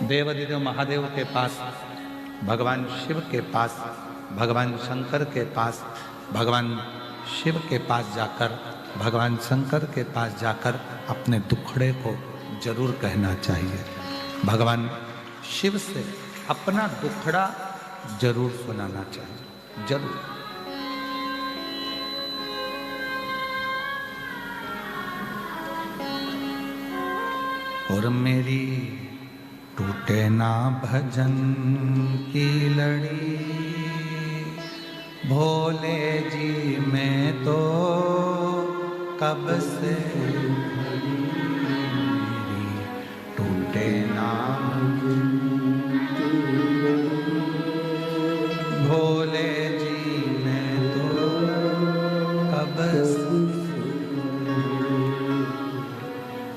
देवादिदेव महादेव के पास, भगवान शिव के पास, भगवान शंकर के पास, भगवान शिव के पास जाकर, भगवान शंकर के पास जाकर अपने दुखड़े को जरूर कहना चाहिए। भगवान शिव से अपना दुखड़ा जरूर सुनाना चाहिए, जरूर। और मेरी टूटे ना भजन की लड़ी, भोले जी में तो कब से मेरी टूटे ना भोले जी में तो कब से।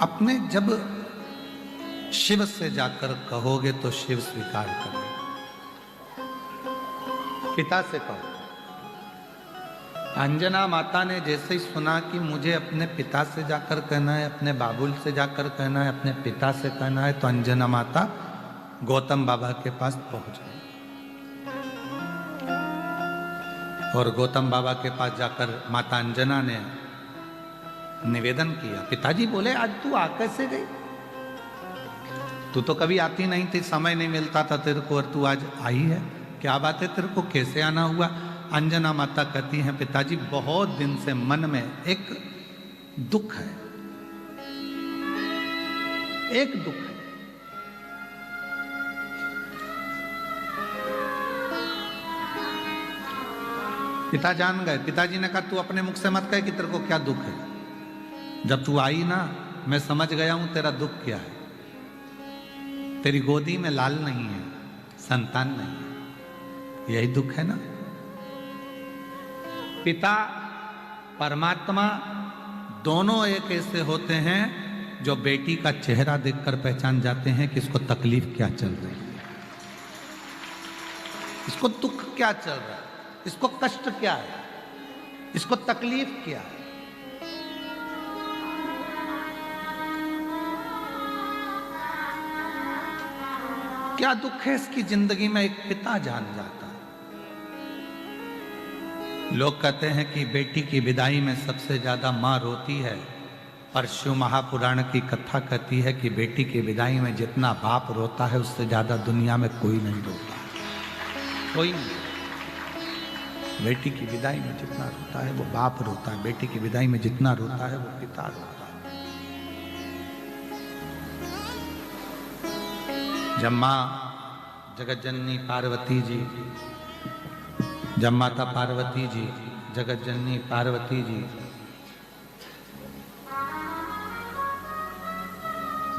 अपने जब शिव से जाकर कहोगे तो शिव स्वीकार करेगा। पिता से कहो। अंजना माता ने जैसे ही सुना कि मुझे अपने पिता से जाकर कहना है, अपने बाबुल से जाकर कहना है, अपने पिता से कहना है, तो अंजना माता गौतम बाबा के पास पहुंच गई। और गौतम बाबा के पास जाकर माता अंजना ने निवेदन किया। पिताजी बोले, आज तू आ कैसे गई? तू तो कभी आती नहीं थी, समय नहीं मिलता था तेरे को, और तू आज आई है, क्या बात है, तेरे को कैसे आना हुआ? अंजना माता कहती हैं, पिताजी बहुत दिन से मन में एक दुख है, एक दुख है। पिता जान गए। पिताजी ने कहा, तू अपने मुख से मत कहे कि तेरे को क्या दुख है। जब तू आई ना, मैं समझ गया हूं तेरा दुख क्या है। तेरी गोदी में लाल नहीं है, संतान नहीं है, यही दुख है ना। पिता परमात्मा दोनों एक ऐसे होते हैं जो बेटी का चेहरा देखकर पहचान जाते हैं कि इसको तकलीफ क्या चल रही है, इसको दुख क्या चल रहा है, इसको कष्ट क्या है, इसको तकलीफ क्या है। क्या दुख है इसकी जिंदगी में, एक पिता जान जाता है। लोग कहते हैं कि बेटी की विदाई में सबसे ज्यादा मां रोती है, पर शिव महापुराण की कथा कहती है कि बेटी की विदाई में जितना बाप रोता है उससे ज्यादा दुनिया में कोई नहीं रोता, कोई नहीं। बेटी की विदाई में जितना रोता है वो बाप रोता है, बेटी की विदाई में जितना रोता है वो पिता रोता है। जब मां जगत जननी पार्वती जी, जब माता पार्वती जी, जगत जननी पार्वती जी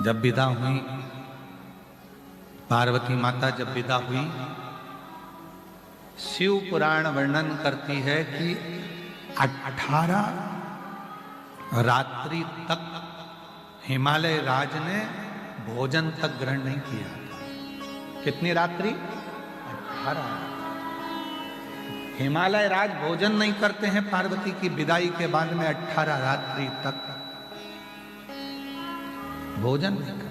जब विदा हुई, पार्वती माता जब विदा हुई, शिव पुराण वर्णन करती है कि 18 रात्रि तक हिमालय राज ने भोजन तक ग्रहण नहीं किया। कितनी रात्रि? 18। हिमालय राज भोजन नहीं करते हैं पार्वती की विदाई के बाद में, 18 रात्रि तक भोजन नहीं करते।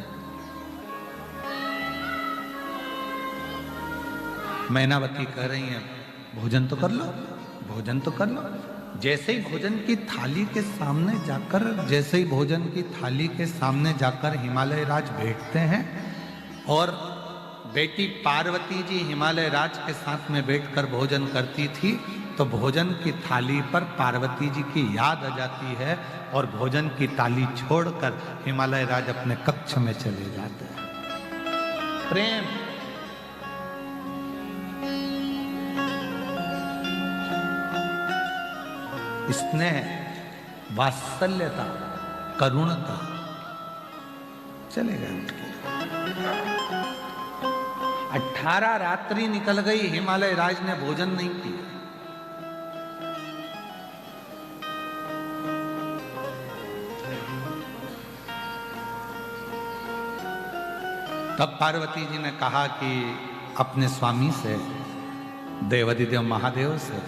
मैनावती कह रही हैं, भोजन तो कर लो, भोजन तो कर लो। जैसे ही भोजन की थाली के सामने जाकर, जैसे ही भोजन की थाली के सामने जाकर हिमालय राज बैठते हैं, और बेटी पार्वती जी हिमालय राज के साथ में बैठकर भोजन करती थी, तो भोजन की थाली पर पार्वती जी की याद आ जाती है, और भोजन की थाली छोड़कर हिमालय राज अपने कक्ष में चले जाते हैं। प्रेम, स्नेह, वात्सल्यता, करुणता, चले गए उठ के। 18 रात्रि निकल गई, हिमालय राज ने भोजन नहीं किया। तब पार्वती जी ने कहा कि अपने स्वामी से, देवादिदेव महादेव से,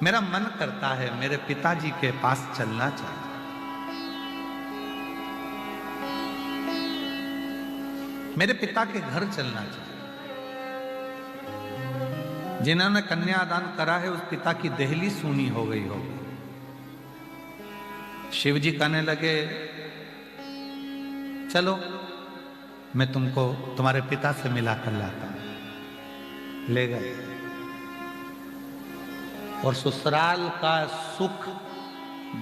मेरा मन करता है मेरे पिताजी के पास चलना चाहिए। मेरे पिता के घर चलना चाहिए। जिन्होंने कन्यादान करा है उस पिता की देहली सूनी हो गई होगी। शिव जी कहने लगे चलो मैं तुमको तुम्हारे पिता से मिला कर लाता हूं। ले गए और ससुराल का सुख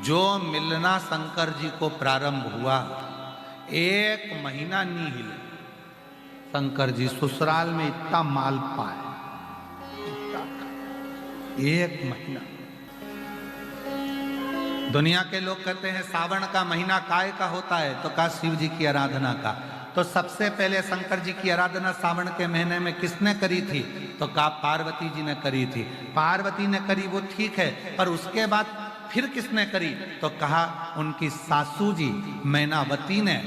जो मिलना शंकर जी को प्रारंभ हुआ, 1 महीना नहीं हिले शंकर जी ससुराल में इतना माल पाए, 1 महीना। दुनिया के लोग कहते हैं सावन का महीना काय का होता है, तो कहा शिव जी की आराधना का। तो सबसे पहले शंकर जी की आराधना सावन के महीने में किसने करी थी, तो कहा पार्वती जी ने करी थी। पार्वती ने करी वो ठीक है, पर उसके बाद फिर किसने करी, तो कहा उनकी सासू जी मैनावती ने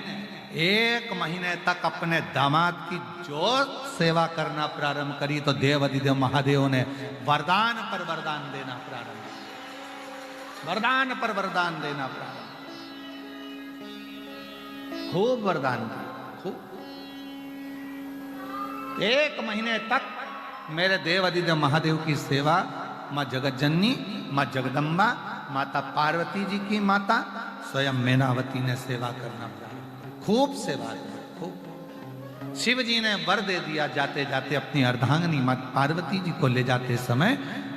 1 महीने तक अपने दामाद की जो सेवा करना प्रारंभ करी, तो देवाधिदेव महादेव ने वरदान पर वरदान देना प्रारंभ, वरदान पर वरदान देना प्रारंभ, खूब वरदान दिया, खूब। 1 महीने तक मेरे देवाधिदेव महादेव की सेवा मां जगत जननी, मां जगदम्बा, माता पार्वती जी की माता स्वयं मैनावती ने सेवा करना प्रारंभ, खूब सेवा की, खूब। शिव जी ने वर दे दिया, जाते जाते अपनी अर्धांगिनी मां पार्वती जी को ले जाते समय,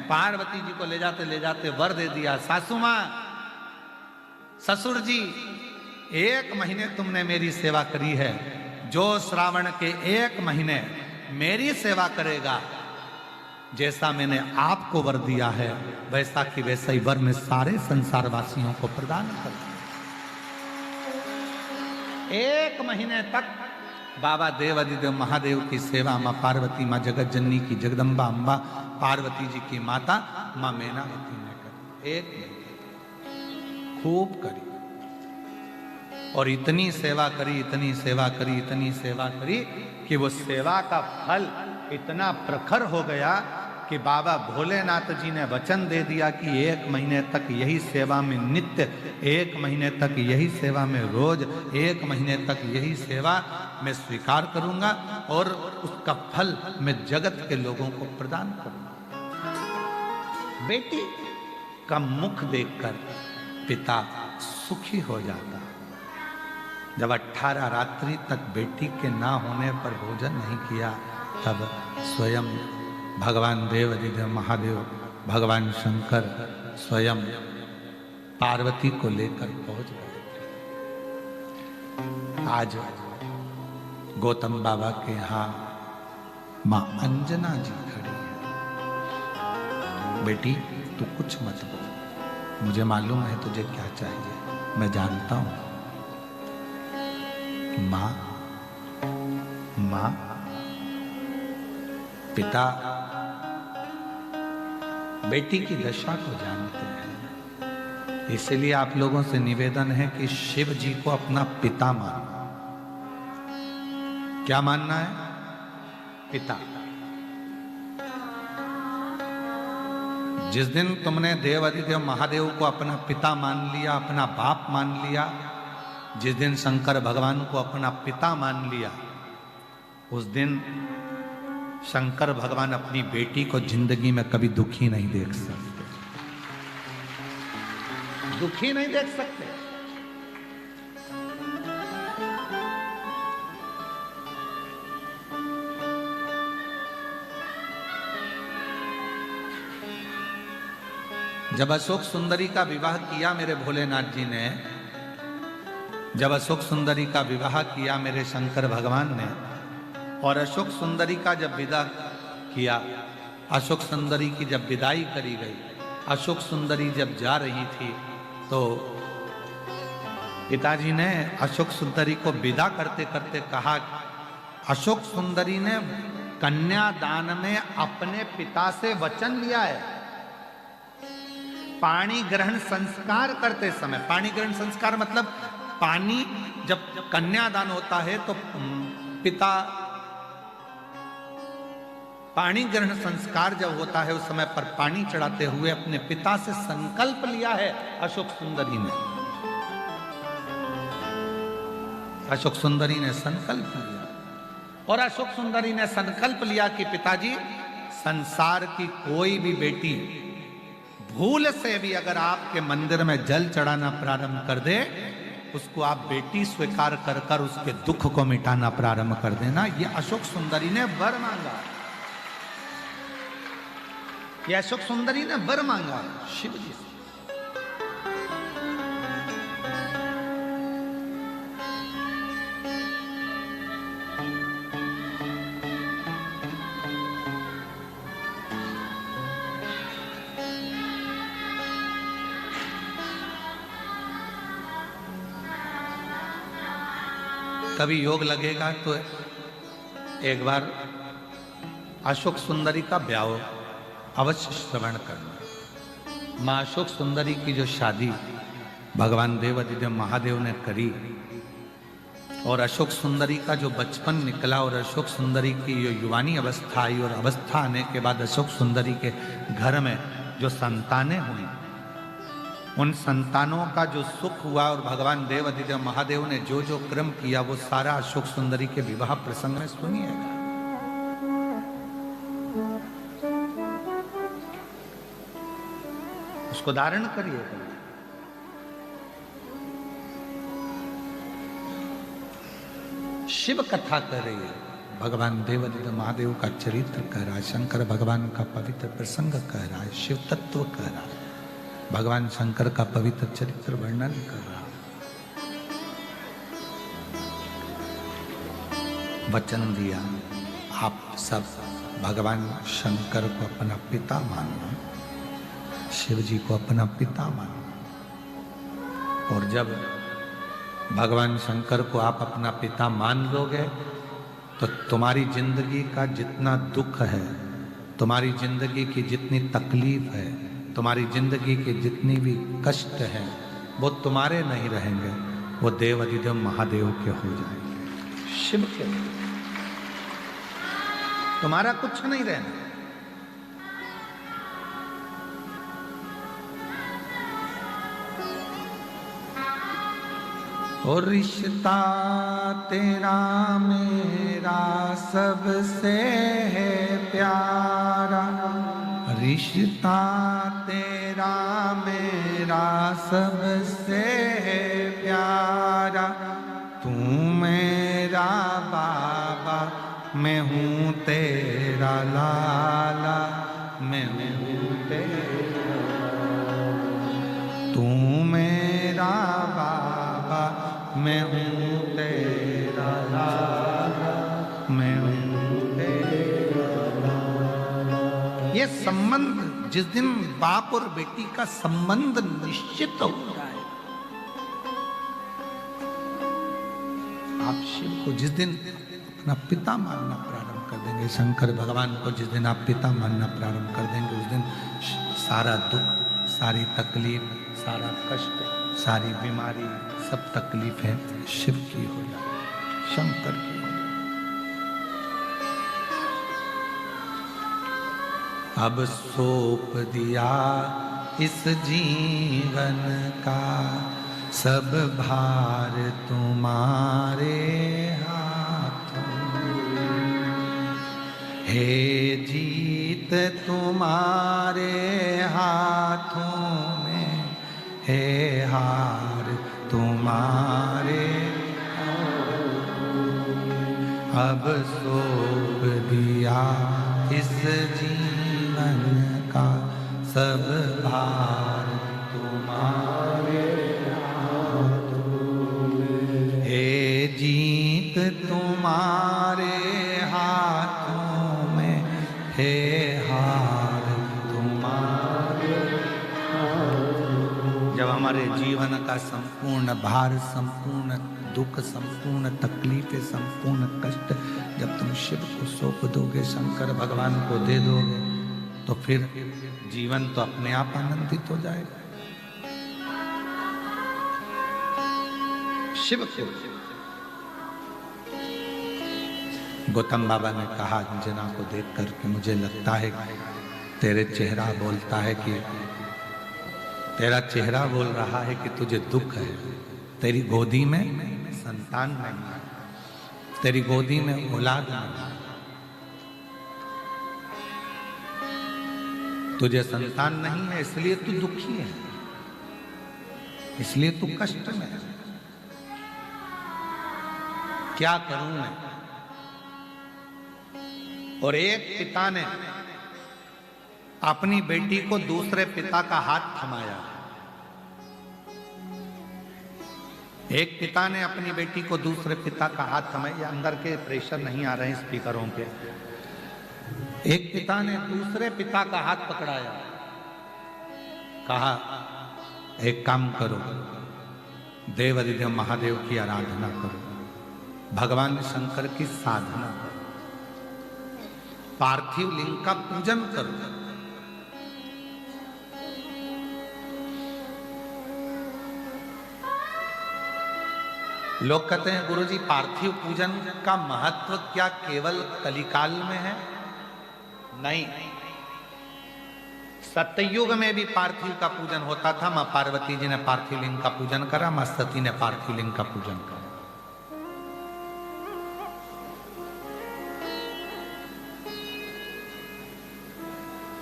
पार्वती जी को ले जाते वर दे दिया, सासू मां, ससुर जी 1 महीने तुमने मेरी सेवा करी है, जो श्रावण के 1 महीने मेरी सेवा करेगा, जैसा मैंने आपको वर दिया है वैसा कि वैसा ही वर मैं सारे संसार वासियों को प्रदान करूंगा। 1 महीने तक बाबा देवाधिदेव महादेव की सेवा मां पार्वती, मां जगत जननी की जगदम्बा अम्बा पार्वती जी की माता मां मैनावती ने करी, 1 महीने खूब करी। और इतनी सेवा करी, इतनी सेवा करी, इतनी सेवा करी कि वो सेवा का फल इतना प्रखर हो गया कि बाबा भोलेनाथ जी ने वचन दे दिया कि 1 महीने तक यही सेवा में नित्य, 1 महीने तक यही सेवा में रोज, 1 महीने तक यही सेवा मैं स्वीकार करूंगा और उसका फल मैं जगत के लोगों को प्रदान करूंगा। बेटी का मुख देखकर पिता सुखी हो जाता। जब 18 रात्रि तक बेटी के ना होने पर भोजन नहीं किया, तब स्वयं भगवान देवाधिदेव महादेव, भगवान शंकर स्वयं पार्वती को लेकर पहुंच गए। आज गौतम बाबा के यहाँ मां अंजना जी खड़ी है। बेटी तू कुछ मत बोल, मुझे मालूम है तुझे क्या चाहिए, मैं जानता हूं। मां, मां, पिता बेटी की दशा को जानते हैं, इसलिए आप लोगों से निवेदन है कि शिव जी को अपना पिता मानना। क्या मानना है? पिता। जिस दिन तुमने देवाधिदेव महादेव को अपना पिता मान लिया, अपना बाप मान लिया, जिस दिन शंकर भगवान को अपना पिता मान लिया, उस दिन शंकर भगवान अपनी बेटी को जिंदगी में कभी दुखी नहीं देख सकते, दुखी नहीं देख सकते। जब अशोक सुंदरी का विवाह किया मेरे भोलेनाथ जी ने, जब अशोक सुंदरी का विवाह किया मेरे शंकर भगवान ने, और अशोक सुंदरी का जब विदा किया, अशोक सुंदरी की जब विदाई करी गई, अशोक सुंदरी जब जा रही थी, तो पिताजी ने अशोक सुंदरी को विदा करते करते कहा, अशोक सुंदरी ने कन्यादान में अपने पिता से वचन लिया है। पाणी ग्रहण संस्कार करते समय, पाणी ग्रहण संस्कार मतलब पानी, जब कन्यादान होता है तो पिता, पानी ग्रहण संस्कार जब होता है उस समय पर पानी चढ़ाते हुए अपने पिता से संकल्प लिया है अशोक सुंदरी ने। अशोक सुंदरी ने संकल्प लिया और अशोक सुंदरी ने संकल्प लिया कि पिताजी, संसार की कोई भी बेटी भूल से भी अगर आपके मंदिर में जल चढ़ाना प्रारंभ कर दे, उसको आप बेटी स्वीकार कर कर उसके दुख को मिटाना प्रारंभ कर देना। ये अशोक सुंदरी ने वर मांगा, ये अशोक सुंदरी ने वर मांगा शिव जी से। कभी योग लगेगा तो एक बार अशोक सुंदरी का ब्याह अवश्य श्रवण करना। मां अशोक सुंदरी की जो शादी भगवान देवादिदेव महादेव ने करी और अशोक सुंदरी का जो बचपन निकला और अशोक सुंदरी की जो युवानी अवस्था आई और अवस्था आने के बाद अशोक सुंदरी के घर में जो संतानें हुई, उन संतानों का जो सुख हुआ और भगवान देवादिदेव महादेव ने जो जो क्रम किया वो सारा अशोक सुंदरी के विवाह प्रसंग में सुनिएगा। उसको धारण करिएगा। शिव कथा कर रही है, भगवान देवादिदेव महादेव का चरित्र कह रहा है, शंकर भगवान का पवित्र प्रसंग कह रहा है, शिव तत्व कह रहा है, भगवान शंकर का पवित्र चरित्र वर्णन कर रहा है। वचन दिया, आप सब भगवान शंकर को अपना पिता मानो, शिव जी को अपना पिता मानो। और जब भगवान शंकर को आप अपना पिता मान लोगे तो तुम्हारी जिंदगी का जितना दुख है, तुम्हारी जिंदगी की जितनी तकलीफ है, तुम्हारी जिंदगी के जितनी भी कष्ट है, वो तुम्हारे नहीं रहेंगे, वो देवादिदेव महादेव के हो जाएंगे, शिव के। तुम्हारा कुछ नहीं रहना। और रिश्ता तेरा मेरा सबसे है प्यारा, रिश्ता तेरा मेरा सबसे है प्यारा, तू मेरा बाबा मैं हूँ तेरा लाला, मैं हूँ तेरा, तू मेरा बाबा मैं हूँ तेरा लाला, मैं हूँ तेरा लाला। ये संबंध जिस दिन बाप और बेटी का संबंध निश्चित हो जाए, आप शिव को जिस दिन अपना पिता मानना प्रारंभ कर देंगे, शंकर भगवान को जिस दिन आप पिता मानना प्रारंभ कर देंगे, उस दिन सारा दुख, सारी तकलीफ, सारा कष्ट, सारी बीमारी, सब तकलीफें शिव की हो जाए, शंकर की हो जाए। अब सौंप दिया इस जीवन का सब भार तुम्हारे हाथों, हे जीत तुम्हारे हाथों में, हे हार तुम्हारे, अब सौंप दिया इस जीवन का सब भार तुम्हारे हाथों में, हे जीत तुम्हारे हाथों में, हे हार तुम्हारे हाथों। जब हमारे जीवन का संपूर्ण भार, संपूर्ण दुख, संपूर्ण तकलीफें, संपूर्ण कष्ट जब तुम शिव को सौंप दोगे, शंकर भगवान को दे दोगे, तो फिर जीवन तो अपने आप आनंदित हो जाएगा। शिव को गौतम बाबा ने कहा अंजना को देख करके, मुझे लगता है तेरे चेहरा बोलता है कि, तेरा चेहरा बोल रहा है कि तुझे दुख है, तेरी गोदी में संतान नहीं है, तेरी गोदी में औलाद नहीं, तुझे संतान नहीं है, इसलिए तू दुखी है, इसलिए तू कष्ट में है। क्या करूं मैं? और एक पिता ने अपनी बेटी को दूसरे पिता का हाथ थमाया। एक पिता ने अपनी बेटी को दूसरे पिता का हाथ थमाया। अंदर के प्रेशर नहीं आ रहे हैं स्पीकरों के। एक पिता ने दूसरे पिता का हाथ पकड़ाया, कहा एक काम करो, देव अधिदेव महादेव की आराधना करो, भगवान शंकर की साधना करो, पार्थिव लिंग का पूजन करो। लोग कहते हैं गुरुजी पार्थिव पूजन का महत्व क्या केवल कलिकाल में है? नहीं, सतयुग में भी पार्थिव का पूजन होता था। मां पार्वती जी ने पार्थिव लिंग का पूजन करा, मां सती ने पार्थिव लिंग का पूजन करा।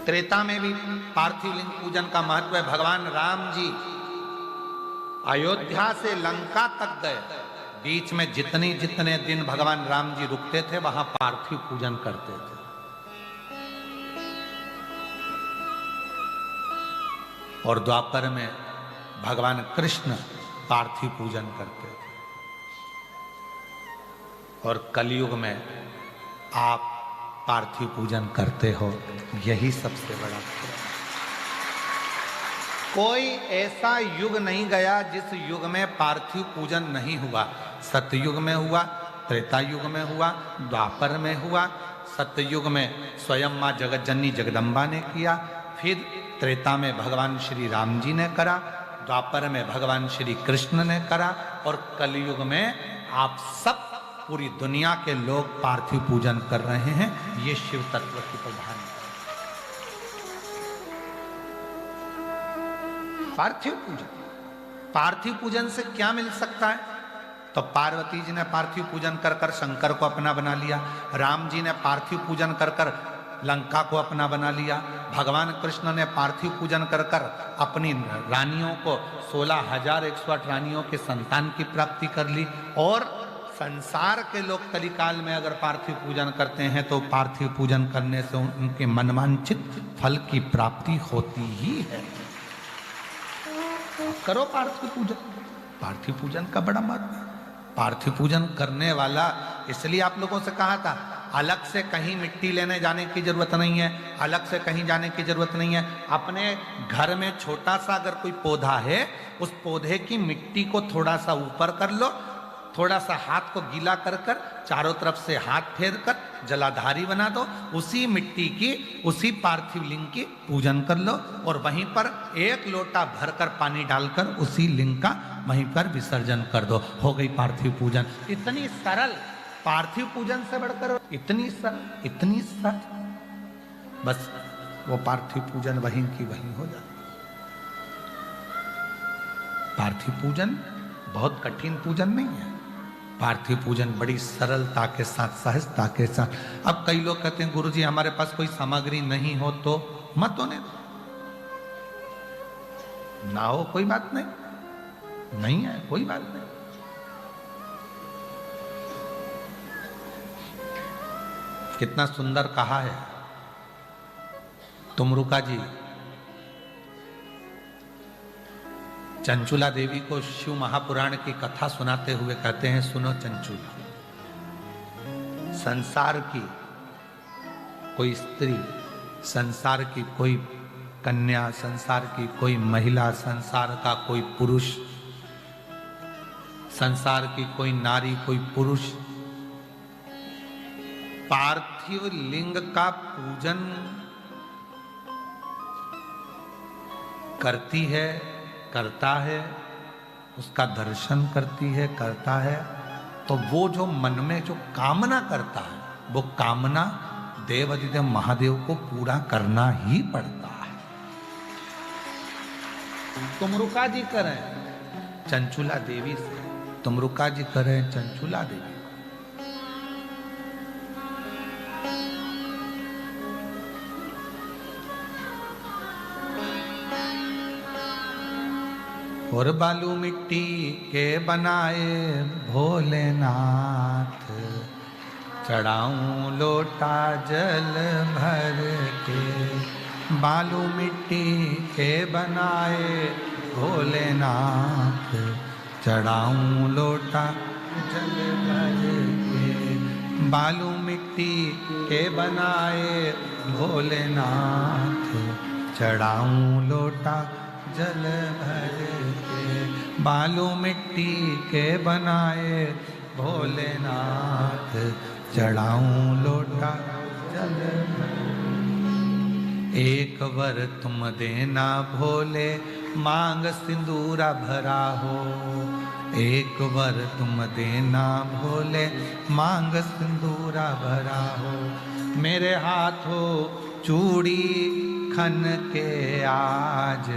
त्रेता में भी पार्थिव लिंग पूजन का महत्व है। भगवान राम जी अयोध्या से लंका तक गए, बीच में जितने दिन भगवान राम जी रुकते थे वहां पार्थिव पूजन करते थे। और द्वापर में भगवान कृष्ण पार्थिव पूजन करते थे। और कलयुग में आप पार्थिव पूजन करते हो, यही सबसे बड़ा है। कोई ऐसा युग नहीं गया जिस युग में पार्थिव पूजन नहीं हुआ। सतयुग में हुआ, त्रेता युग में हुआ, द्वापर में हुआ। सतयुग में स्वयं मां जगत जननी जगदम्बा ने किया, फिर त्रेता में भगवान श्री राम जी ने करा, द्वापर में भगवान श्री कृष्ण ने करा, और कलयुग में आप सब पूरी दुनिया के लोग पार्थिव पूजन कर रहे हैं। ये शिव तत्व की प्रधानता। पार्थिव पूजन, पार्थिव पूजन से क्या मिल सकता है? तो पार्वती जी ने पार्थिव पूजन कर कर शंकर को अपना बना लिया, राम जी ने पार्थिव पूजन कर कर लंका को अपना बना लिया, भगवान कृष्ण ने पार्थिव पूजन कर कर अपनी रानियों को 16,108 रानियों के संतान की प्राप्ति कर ली। और संसार के लोग कलिकाल में अगर पार्थिव पूजन करते हैं तो पार्थिव पूजन करने से उनके मनवांछित फल की प्राप्ति होती ही है। करो पार्थिव पूजन, पार्थिव पूजन का बड़ा महत्व है। पार्थिव पूजन करने वाला, इसलिए आप लोगों से कहा था अलग से कहीं मिट्टी लेने जाने की जरूरत नहीं है, अलग से कहीं जाने की जरूरत नहीं है। अपने घर में छोटा सा अगर कोई पौधा है, उस पौधे की मिट्टी को थोड़ा सा ऊपर कर लो, थोड़ा सा हाथ को गीला कर कर चारों तरफ से हाथ फेर कर जलाधारी बना दो, उसी मिट्टी की, उसी पार्थिव लिंग की पूजन कर लो, और वहीं पर एक लोटा भरकर पानी डालकर उसी लिंग का वहीं पर विसर्जन कर दो, हो गई पार्थिव पूजन। इतनी सरल, पार्थिव पूजन से बढ़कर इतनी सरल, इतनी सरल, बस वो पार्थिव पूजन वहीं की वहीं हो जाती। पार्थिव पूजन बहुत कठिन पूजन नहीं है। पार्थिव पूजन बड़ी सरलता के साथ, सहजता के साथ। अब कई लोग कहते हैं गुरुजी हमारे पास कोई सामग्री नहीं हो तो मत होने दो, ना हो कोई बात नहीं, नहीं है कोई बात नहीं। कितना सुंदर कहा है तुमरुका जी, चंचुला देवी को शिव महापुराण की कथा सुनाते हुए कहते हैं, सुनो चंचुला, संसार की कोई स्त्री, संसार की कोई कन्या, संसार की कोई महिला, संसार का कोई पुरुष, संसार की कोई नारी, कोई पुरुष पार्थिव लिंग का पूजन करती है, करता है, उसका दर्शन करती है, करता है, तो वो जो मन में जो कामना करता है, वो कामना देवाधिदेव महादेव को पूरा करना ही पड़ता है। तुमरुका जी करें चंचुला देवी से, तुमरुका जी करें चंचुला देवी, और बालू मिट्टी के बनाए भोलेनाथ, चढ़ाऊं लोटा जल भर के। बालू मिट्टी के बनाए भोलेनाथ, चढ़ाऊं लोटा जल भर के। बालू मिट्टी के बनाए भोलेनाथ, चढ़ाऊं लोटा जल भर के। बालू मिट्टी के बनाए भोलेनाथ, चढ़ाऊं लोटा जल भर। एक वर तुम देना भोले, मांग सिंदूरा भरा हो। एक वर तुम देना भोले, मांग सिंदूरा भरा हो। मेरे हाथों चूड़ी खन के आज,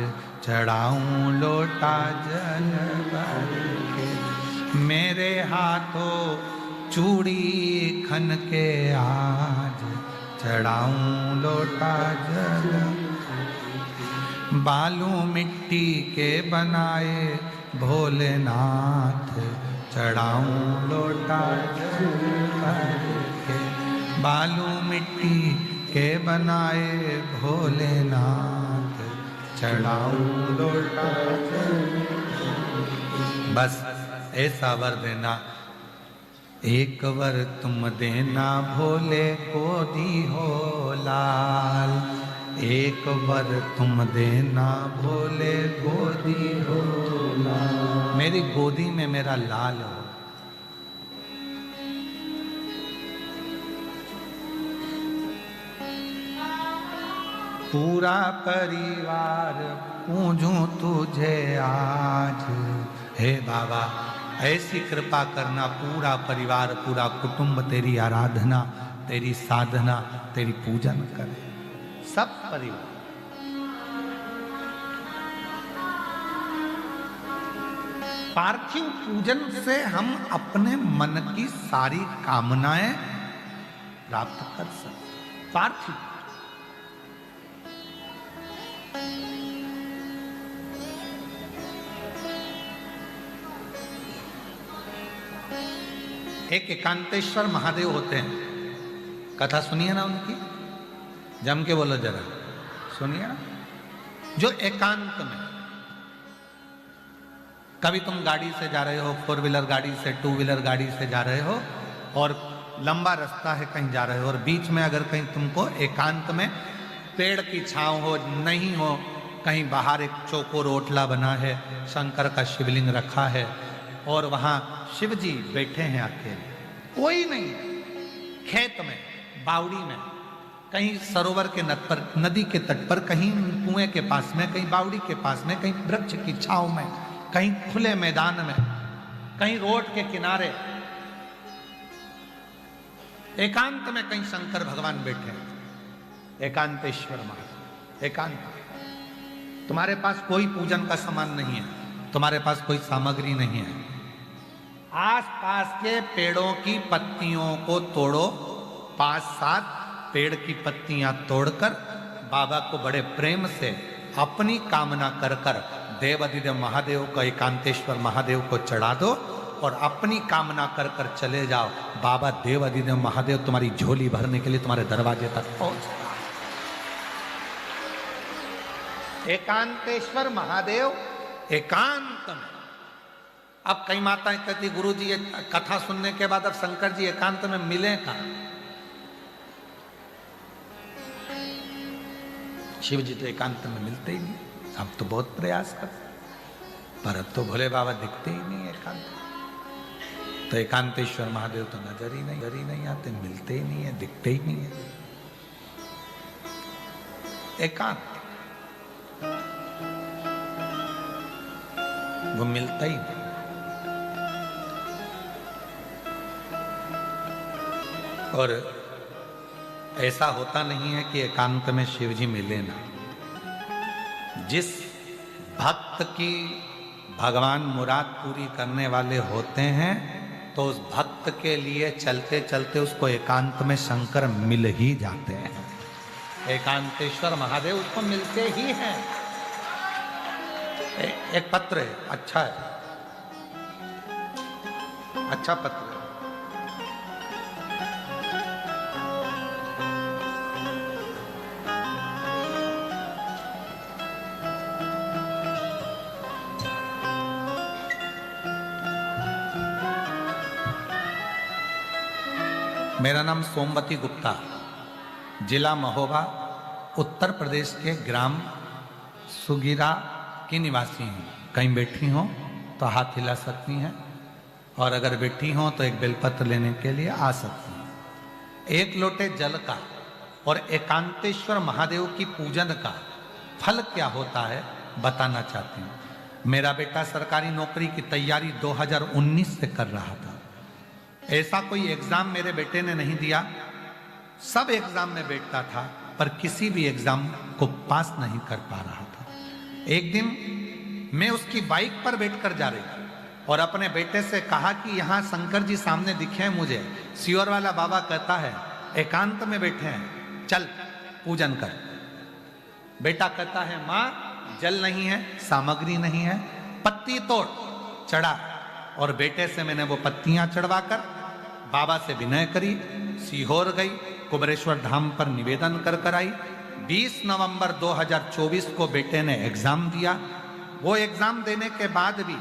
चढ़ाऊं लोटा जल भर के। मेरे हाथों चूड़ी खन के आज, चढ़ाऊं लोटा जल। बालू मिट्टी के बनाए भोलेनाथ, चढ़ाऊं लोटा जल भर के। बालू मिट्टी के बनाए भोलेनाथ, चढ़ाऊं लोटा जल। बस ऐसा वर देना, एक वर तुम देना भोले गोदी हो लाल। एक वर तुम देना भोले गोदी हो लाल। मेरी गोदी में मेरा लाल हो। पूरा परिवार पूजूं तुझे आज। हे बाबा ऐसी कृपा करना, पूरा परिवार पूरा कुटुंब तेरी आराधना, तेरी साधना, तेरी पूजन करे। सब परिवार। पार्थिव पूजन से हम अपने मन की सारी कामनाएं प्राप्त कर सकते। पार्थिव एक एकांतेश्वर महादेव होते हैं, कथा सुनिए ना उनकी, जम के बोलो जरा, सुनिए ना। जो एकांत में, कभी तुम गाड़ी से जा रहे हो, 4 व्हीलर गाड़ी से, 2 व्हीलर गाड़ी से जा रहे हो और लंबा रास्ता है, कहीं जा रहे हो और बीच में अगर कहीं तुमको एकांत में पेड़ की छांव हो, नहीं हो, कहीं बाहर एक चौकोर ओटला बना है, शंकर का शिवलिंग रखा है और वहां शिव जी बैठे हैं अकेले, कोई नहीं, खेत में, बावड़ी में, कहीं सरोवर के नद पर, नदी के तट पर, कहीं कुएं के पास में, कहीं बावड़ी के पास में, कहीं वृक्ष की छांव में, कहीं खुले मैदान में, कहीं रोड के किनारे, एकांत में कहीं शंकर भगवान बैठे हैं। एकांतेश्वर महादेव, एकांत। तुम्हारे पास कोई पूजन का सामान नहीं है, तुम्हारे पास कोई सामग्री नहीं है। आसपास के पेड़ों की पत्तियों को तोड़ो, 5-7 पेड़ की पत्तियां तोड़कर बाबा को बड़े प्रेम से अपनी कामना कर कर देवाधिदेव महादेव को, एकांतेश्वर महादेव को चढ़ा दो और अपनी कामना कर कर चले जाओ। बाबा देवाधिदेव महादेव तुम्हारी झोली भरने के लिए तुम्हारे दरवाजे तक पहुंच। एकांतेश्वर महादेव एकांत में। अब कई माताएं कहती, गुरुजी ये कथा सुनने के बाद अब शंकर जी एकांत में मिले कहां? शिव जी तो एकांत में मिलते ही नहीं। हम तो बहुत प्रयास करते, पर अब तो भोले बाबा दिखते ही नहीं एकांत। तो एकांतेश्वर महादेव तो नजर ही नहीं आते, मिलते ही नहीं है, दिखते ही नहीं है। एकांत वो मिलता ही नहीं। और ऐसा होता नहीं है कि एकांत में शिव जी मिले ना। जिस भक्त की भगवान मुराद पूरी करने वाले होते हैं, तो उस भक्त के लिए चलते चलते उसको एकांत में शंकर मिल ही जाते हैं। एकांतेश्वर महादेव उसको मिलते ही हैं। एक पत्र है, अच्छा है, अच्छा पत्र है। मेरा नाम सोमवती गुप्ता, जिला महोबा, उत्तर प्रदेश के ग्राम सुगिरा की निवासी हूँ। कहीं बैठी हो तो हाथ हिला सकती हैं, और अगर बैठी हो तो एक बेलपत्र लेने के लिए आ सकती हैं। एक लोटे जल का और एकांतेश्वर महादेव की पूजन का फल क्या होता है बताना चाहती हूँ। मेरा बेटा सरकारी नौकरी की तैयारी 2019 से कर रहा था। ऐसा कोई एग्जाम मेरे बेटे ने नहीं दिया, सब एग्जाम में बैठता था, पर किसी भी एग्जाम को पास नहीं कर पा रहा था। एक दिन मैं उसकी बाइक पर बैठकर जा रही थी और अपने बेटे से कहा कि यहाँ शंकर जी सामने दिखे हैं मुझे, सियोर वाला बाबा कहता है एकांत में बैठे हैं, चल पूजन कर। बेटा कहता है माँ जल नहीं है, सामग्री नहीं है, पत्ती तोड़। चढ़ा और बेटे से मैंने वो पत्तियां चढ़वाकर बाबा से विनय करी, सीहोर गई, कुबरेश्वर धाम पर निवेदन कर आई। 20 नवंबर 2024 को बेटे ने एग्जाम दिया। वो एग्जाम देने के बाद भी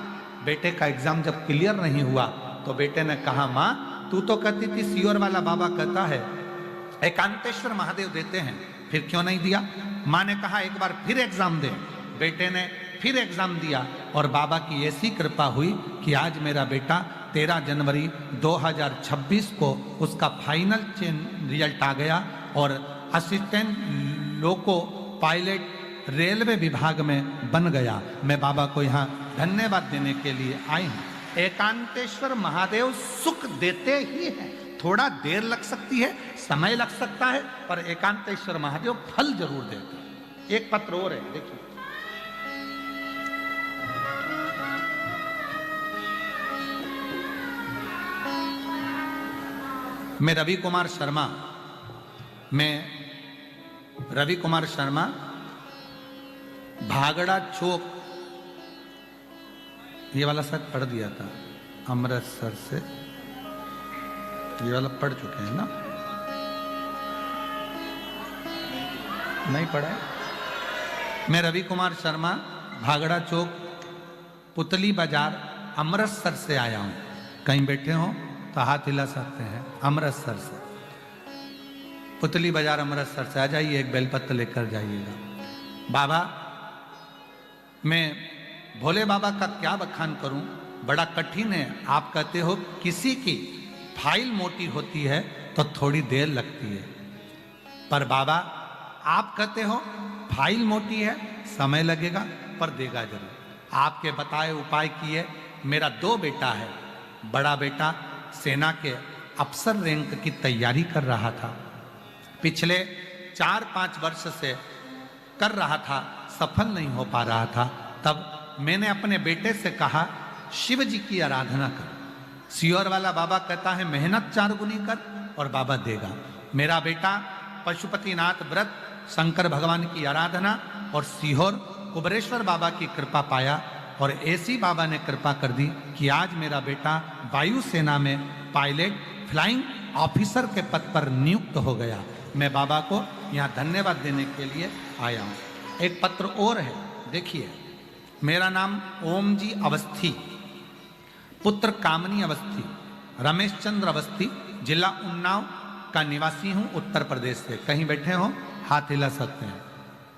बेटे का एग्जाम जब क्लियर नहीं हुआ तो बेटे ने कहा माँ तू तो कहती थी सियोर वाला बाबा कहता है एकांतेश्वर महादेव देते हैं, फिर क्यों नहीं दिया? माँ ने कहा एक बार फिर एग्जाम दे। बेटे ने फिर एग्जाम दिया और बाबा की ऐसी कृपा हुई कि आज मेरा बेटा 13 जनवरी 2026 को उसका फाइनल रिजल्ट आ गया और असिस्टेंट लोको पायलट रेलवे विभाग में बन गया। मैं बाबा को यहाँ धन्यवाद देने के लिए आई हूँ। एकांतेश्वर महादेव सुख देते ही हैं, थोड़ा देर लग सकती है, समय लग सकता है, पर एकांतेश्वर महादेव फल जरूर देते हैं। एक पत्र और है, देखिए। मैं रवि कुमार शर्मा भागड़ा चौक, ये वाला शायद पढ़ दिया था अमृतसर से, ये वाला पढ़ चुके हैं ना? नहीं पढ़ा है? मैं रवि कुमार शर्मा भागड़ा चौक पुतली बाजार अमृतसर से आया हूं। कहीं बैठे हो तो हाथ हिला सकते हैं। अमृतसर से, पुतली बाजार अमृतसर से आ जाइए, एक बेलपत्र लेकर जाइएगा। बाबा, मैं भोले बाबा का क्या बखान करूं, बड़ा कठिन है। आप कहते हो किसी की फाइल मोटी होती है तो थोड़ी देर लगती है, पर बाबा आप कहते हो फाइल मोटी है, समय लगेगा पर देगा जरूर। आपके बताए उपाय किए। मेरा 2 बेटा है। बड़ा बेटा सेना के अफसर रैंक की तैयारी कर रहा था, पिछले 4-5 वर्ष से कर रहा था, सफल नहीं हो पा रहा था। तब मैंने अपने बेटे से कहा शिव जी की आराधना कर। सियोर वाला बाबा कहता है मेहनत 4 गुनी कर और बाबा देगा। मेरा बेटा पशुपतिनाथ व्रत, शंकर भगवान की आराधना और सीहोर कुबरेश्वर बाबा की कृपा पाया, और ऐसी बाबा ने कृपा कर दी कि आज मेरा बेटा वायुसेना में पायलट फ्लाइंग ऑफिसर के पद पर नियुक्त हो गया। मैं बाबा को यहाँ धन्यवाद देने के लिए आया हूँ। एक पत्र और है, देखिए। मेरा नाम ओम जी अवस्थी, पुत्र कामनी अवस्थी, रमेश चंद्र अवस्थी, जिला उन्नाव का निवासी हूँ, उत्तर प्रदेश से। कहीं बैठे हो हाथ हिला सकते हैं,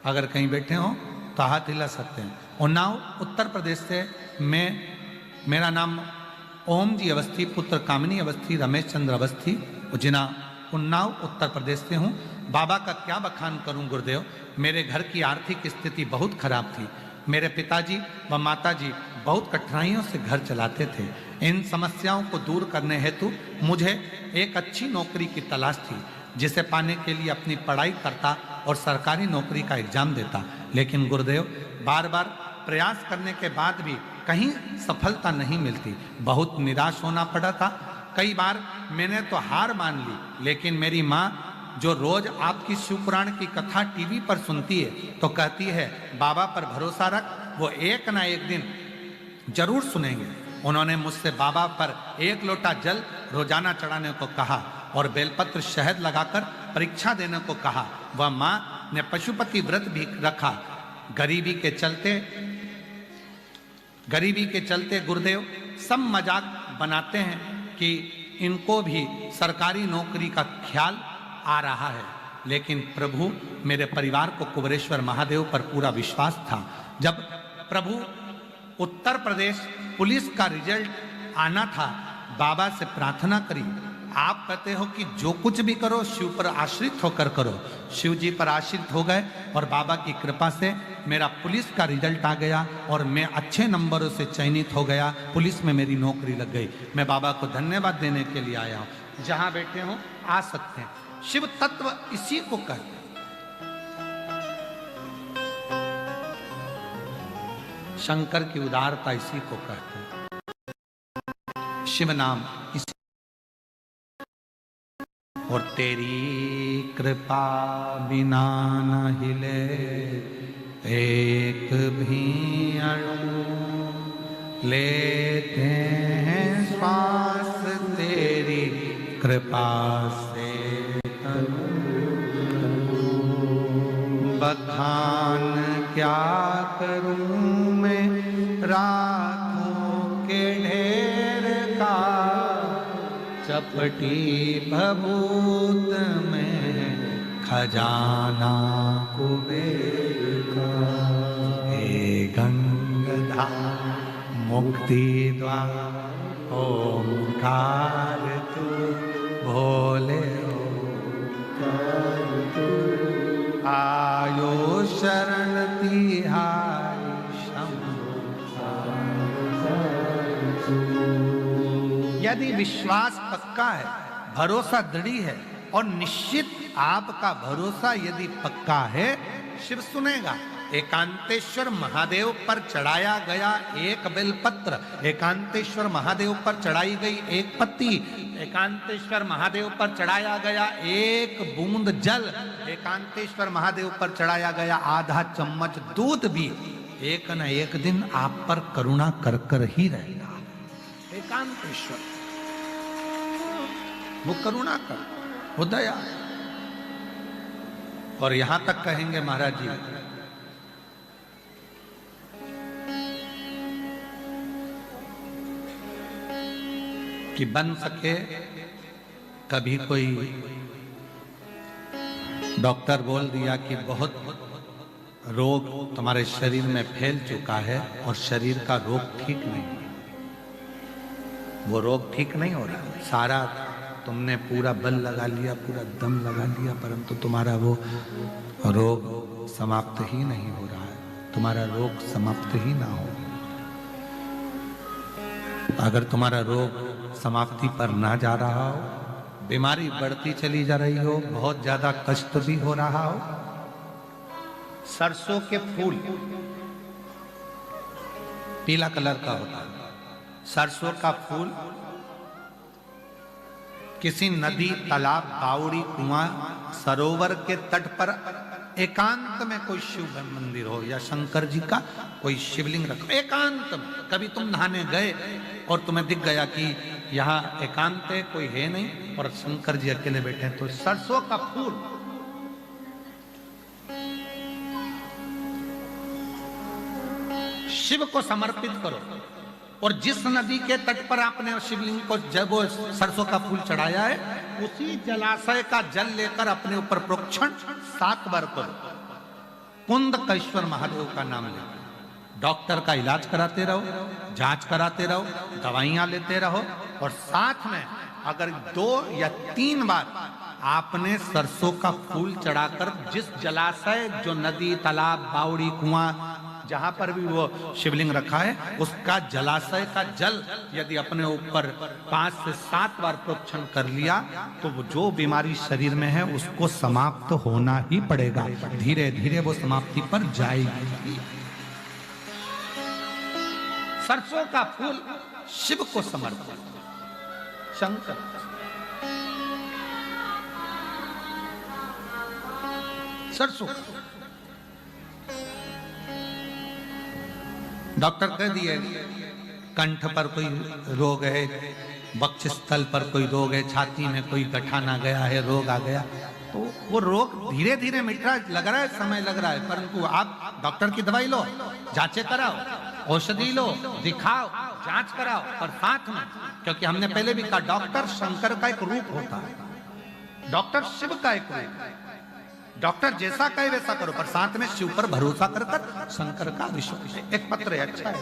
अगर कहीं बैठे हो तो हाथ हिला सकते हैं। उन्नाव उत्तर प्रदेश से मेरा नाम ओम जी अवस्थी, पुत्र कामिनी अवस्थी, रमेश चंद्र अवस्थी, जिला उन्नाव उत्तर प्रदेश से हूँ। बाबा का क्या बखान करूँ गुरुदेव। मेरे घर की आर्थिक स्थिति बहुत खराब थी। मेरे पिताजी व माताजी बहुत कठिनाइयों से घर चलाते थे। इन समस्याओं को दूर करने हेतु मुझे एक अच्छी नौकरी की तलाश थी, जिसे पाने के लिए अपनी पढ़ाई करता और सरकारी नौकरी का एग्जाम देता। लेकिन गुरुदेव, बार बार प्रयास करने के बाद भी कहीं सफलता नहीं मिलती। बहुत निराश होना पड़ा था। कई बार मैंने तो हार मान ली, लेकिन मेरी माँ जो रोज आपकी शिवपुराण की कथा टीवी पर सुनती है तो कहती है बाबा पर भरोसा रख, वो एक ना एक दिन जरूर सुनेंगे। उन्होंने मुझसे बाबा पर 1 लोटा जल रोजाना चढ़ाने को कहा और बेलपत्र शहद लगाकर परीक्षा देने को कहा। वह माँ ने पशुपति व्रत भी रखा। गरीबी के चलते गुरुदेव सब मजाक बनाते हैं कि इनको भी सरकारी नौकरी का ख्याल आ रहा है, लेकिन प्रभु मेरे परिवार को कुबेरेश्वर महादेव पर पूरा विश्वास था। जब प्रभु उत्तर प्रदेश पुलिस का रिजल्ट आना था, बाबा से प्रार्थना करी। आप कहते हो कि जो कुछ भी करो शिव पर आश्रित होकर करो। शिव जी पर आश्रित हो गए और बाबा की कृपा से मेरा पुलिस का रिजल्ट आ गया और मैं अच्छे नंबरों से चयनित हो गया। पुलिस में मेरी नौकरी लग गई। मैं बाबा को धन्यवाद देने के लिए आया हूँ। जहां बैठे हो आ सकते हैं। शिव तत्व इसी को कहते हैं। शंकर की उदारता इसी को कहते हैं। शिव नाम इसी। और तेरी कृपा बिना न हिले एक भी अणु, लेते हैं श्वास तेरी कृपा से बखान क्या करूं मैं रातों के ढेर का, चपटी भभूत में खजाना कुबेर का। हे गंगाधार मुक्ति द्वार ओंकार तू भोले ओंकार तू, आयो शरण तिहारी यदि विश्वास पक्का है, भरोसा दृढ़ है और निश्चित आपका भरोसा यदि पक्का है, शिव सुनेगा। एकांतेश्वर महादेव पर चढ़ाया गया एक बेलपत्र, एकांतेश्वर महादेव पर चढ़ाई गई एक पत्ती, एकांतेश्वर महादेव पर चढ़ाया गया एक बूंद जल, एकांतेश्वर महादेव पर चढ़ाया गया आधा चम्मच दूध भी एक न एक दिन आप पर करुणा कर कर ही रहेगा। एकांतेश्वर वो करुणा कर, वो दया। और यहां तक कहेंगे महाराज जी कि बन सके कभी कोई डॉक्टर बोल दिया कि बहुत रोग तुम्हारे शरीर में फैल चुका है और शरीर का रोग ठीक नहीं है, वो रोग ठीक नहीं हो रहा, सारा तुमने पूरा बल लगा लिया, पूरा दम लगा लिया, परंतु तुम्हारा वो रोग समाप्त ही नहीं हो रहा है, तुम्हारा रोग समाप्त ही ना हो। अगर तुम्हारा रोग समाप्ति पर ना जा रहा हो, बीमारी बढ़ती चली जा रही हो, बहुत ज्यादा कष्ट भी हो रहा हो, सरसों के फूल पीला कलर का होता है, सरसों का फूल किसी नदी, तालाब, बावड़ी, कुआं, सरोवर के तट पर एकांत में कोई शिव मंदिर हो या शंकर जी का कोई शिवलिंग रखो एकांत में। कभी तुम नहाने गए और तुम्हें दिख गया कि यहाँ एकांत है, कोई है नहीं और शंकर जी अकेले बैठे हैं, तो सरसों का फूल शिव को समर्पित करो। और जिस नदी के तट पर आपने शिवलिंग को जब वो सरसों का फूल चढ़ाया है, उसी जलाशय का जल लेकर अपने ऊपर प्रोक्षण 7 बार करो। कुंदकेश्वर महादेव का नाम लेकर डॉक्टर का इलाज कराते रहो, जांच कराते रहो, दवाइयां लेते रहो, और साथ में अगर 2 या 3 बार आपने सरसों का फूल चढ़ाकर जिस जलाशय, जो नदी, तालाब, बावड़ी, कुआं, जहां पर भी वो शिवलिंग रखा है, उसका जलाशय का जल यदि अपने ऊपर 5 से 7 बार प्रोक्षण कर लिया, तो वो जो बीमारी शरीर में है उसको समाप्त होना ही पड़ेगा। धीरे धीरे वो समाप्ति पर जाएगी। सरसों का फूल शिव को समर्पित, शंकर। सरसों डॉक्टर कह दिए कंठ पर कोई रोग है, वक्षस्थल पर कोई रोग है, छाती में कोई गठान आ गया है, रोग आ गया, तो वो रोग धीरे धीरे मिट रहा है, लग रहा है समय लग रहा है, परंतु आप डॉक्टर की दवाई लो, जांचें कराओ, औषधि लो, दिखाओ, जांच कराओ, पर साथ में, क्योंकि हमने पहले भी कहा डॉक्टर शंकर का एक रूप होता है, डॉक्टर शिव का एक रूप है। डॉक्टर जैसा कहे वैसा करो, पर साथ में शिव पर भरोसा कर कर शंकर का विश्वास है। एक पत्र है, अच्छा है।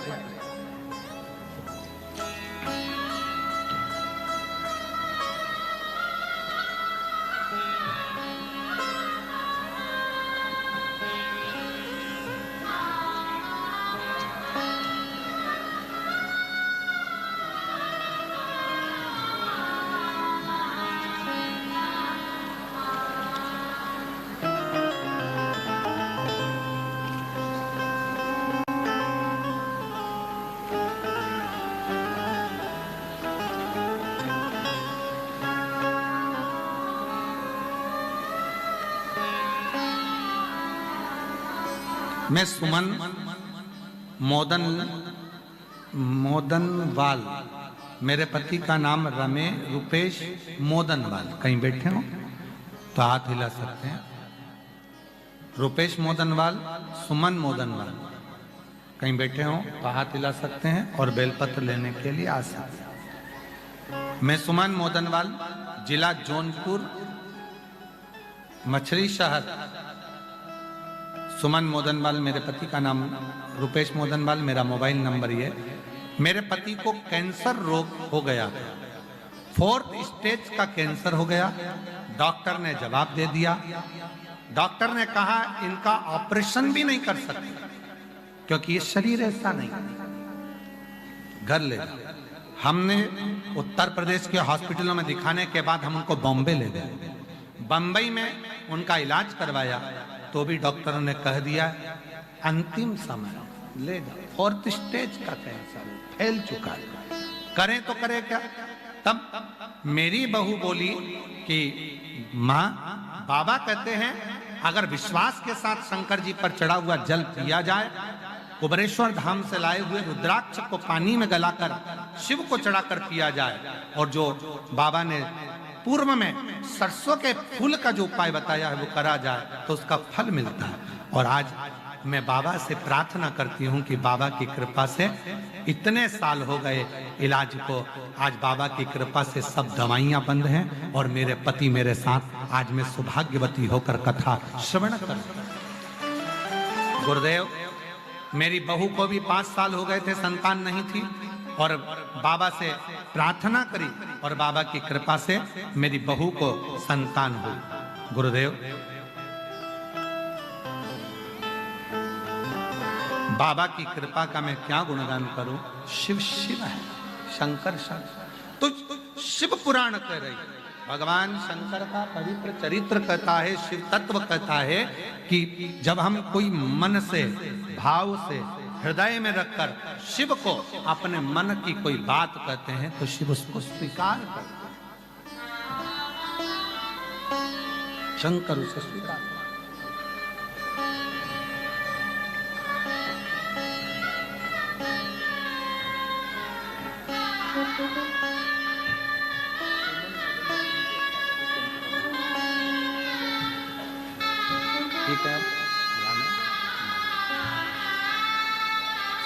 मैं सुमन मोदनवाल, मेरे पति का नाम रुपेश मोदनवाल, कहीं बैठे हो तो हाथ हिला सकते हैं। रुपेश मोदनवाल, सुमन मोदनवाल, कहीं बैठे हो तो हाथ हिला सकते हैं और बेलपत्र लेने के लिए आ सकते हैं। मैं सुमन मोदनवाल, जिला जौनपुर, मछली शहर। सुमन मोदनवाल मेरे पति का नाम, रुपेश मोदनवाल मेरा मोबाइल नंबर ये। मेरे पति को कैंसर रोग हो गया, 4th स्टेज का कैंसर हो गया। डॉक्टर ने जवाब दे दिया, डॉक्टर ने कहा इनका ऑपरेशन भी नहीं कर सकते क्योंकि ये शरीर ऐसा नहीं, घर ले जाओ। हमने उत्तर प्रदेश के हॉस्पिटलों में दिखाने के बाद हम उनको बॉम्बे ले गए, बंबई में उनका इलाज करवाया तो भी डॉक्टरों ने कह दिया अंतिम समय, ले जाओ, 4th स्टेज का कैंसर फैल चुका है, करें तो करें क्या। तब मेरी बहू बोली कि माँ, बाबा कहते हैं अगर विश्वास के साथ शंकर जी पर चढ़ा हुआ जल पिया जाए, कुबरेश्वर धाम से लाए हुए रुद्राक्ष को पानी में गलाकर शिव को चढ़ाकर पिया जाए, और जो बाबा ने पूर्व में सरसों के फूल का जो उपाय बताया है वो करा जाए तो उसका फल मिलता है। और आज मैं बाबा से प्रार्थना करती हूँ कि बाबा की कृपा से इतने साल हो गए इलाज को, आज बाबा की कृपा से सब दवाइयाँ बंद हैं और मेरे पति मेरे साथ आज मैं सौभाग्यवती होकर कथा श्रवण कर। गुरुदेव, मेरी बहू को भी 5 साल हो गए थे, संतान नहीं थी, और बाबा से प्रार्थना करी और बाबा की कृपा से मेरी बहू को संतान हुई। गुरुदेव, बाबा की कृपा का मैं क्या गुणगान करूं। शिव शिव है, शंकर शंकर। तो शिव पुराण कह रही, भगवान शंकर का पवित्र चरित्र कहता है, शिव तत्व कहता है कि जब हम कोई मन से, भाव से, हृदय में रखकर शिव को अपने मन की कोई बात कहते हैं तो शिव उसको स्वीकार करते हैं, शंकर उसे स्वीकार करते। ठीक है,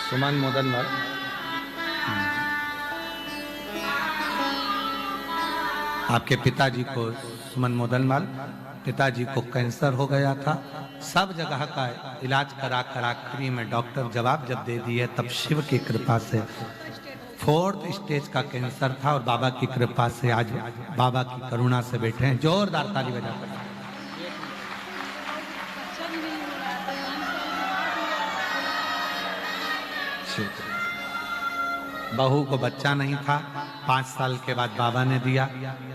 सुमन मोदनवाल, आपके पिताजी को, सुमन मोदनवाल, पिताजी को कैंसर हो गया था, सब जगह का इलाज करा कर आखिरी में डॉक्टर जवाब जब दे दिए, तब शिव की कृपा से 4th स्टेज का कैंसर था और बाबा की कृपा से आज बाबा की करुणा से बैठे हैं। जोरदार ताली बजाकर। बहू को बच्चा नहीं था, 5 साल के बाद बाबा ने दिया,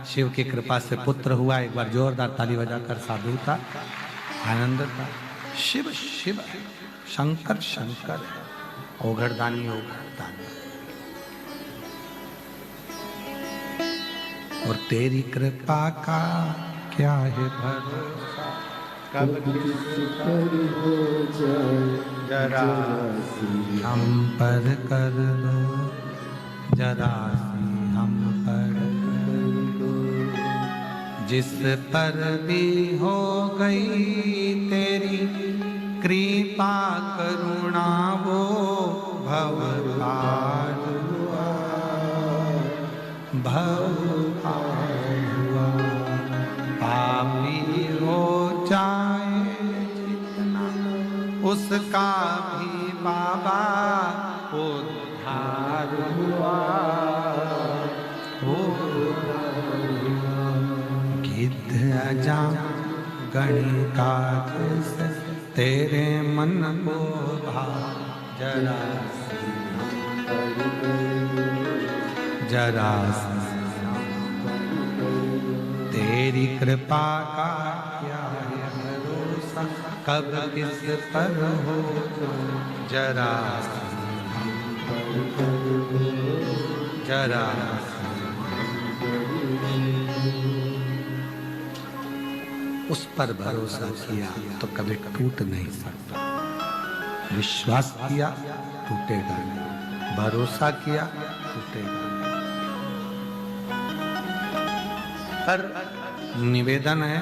शिव की कृपा से पुत्र हुआ। एक बार जोरदार ताली बजाकर साधु था, आनंद था। शिव शिव, शंकर शंकर, ओघड़दानी ओघड़दानी। और तेरी कृपा का क्या है भरोसा, कब किस पर हो जाए जरा हम पर कर दो, जरा हम पर कर दो। जिस पर भी हो गई तेरी कृपा करुणा वो भव पार हुआ, भव पार हुआ। पापी हो जाए जितना उसका भी बाबा उद्धार हुआ, गिद्ध अजा गणिकाज से तेरे मन को भा, जरा जरा तेरी कृपा का क्या है भरोसा, कब किस पर हो जरा जरा। उस पर भरोसा किया तो कभी टूट नहीं सकता, विश्वास किया टूटेगा नहीं, भरोसा किया टूटेगा नहीं। पर निवेदन है,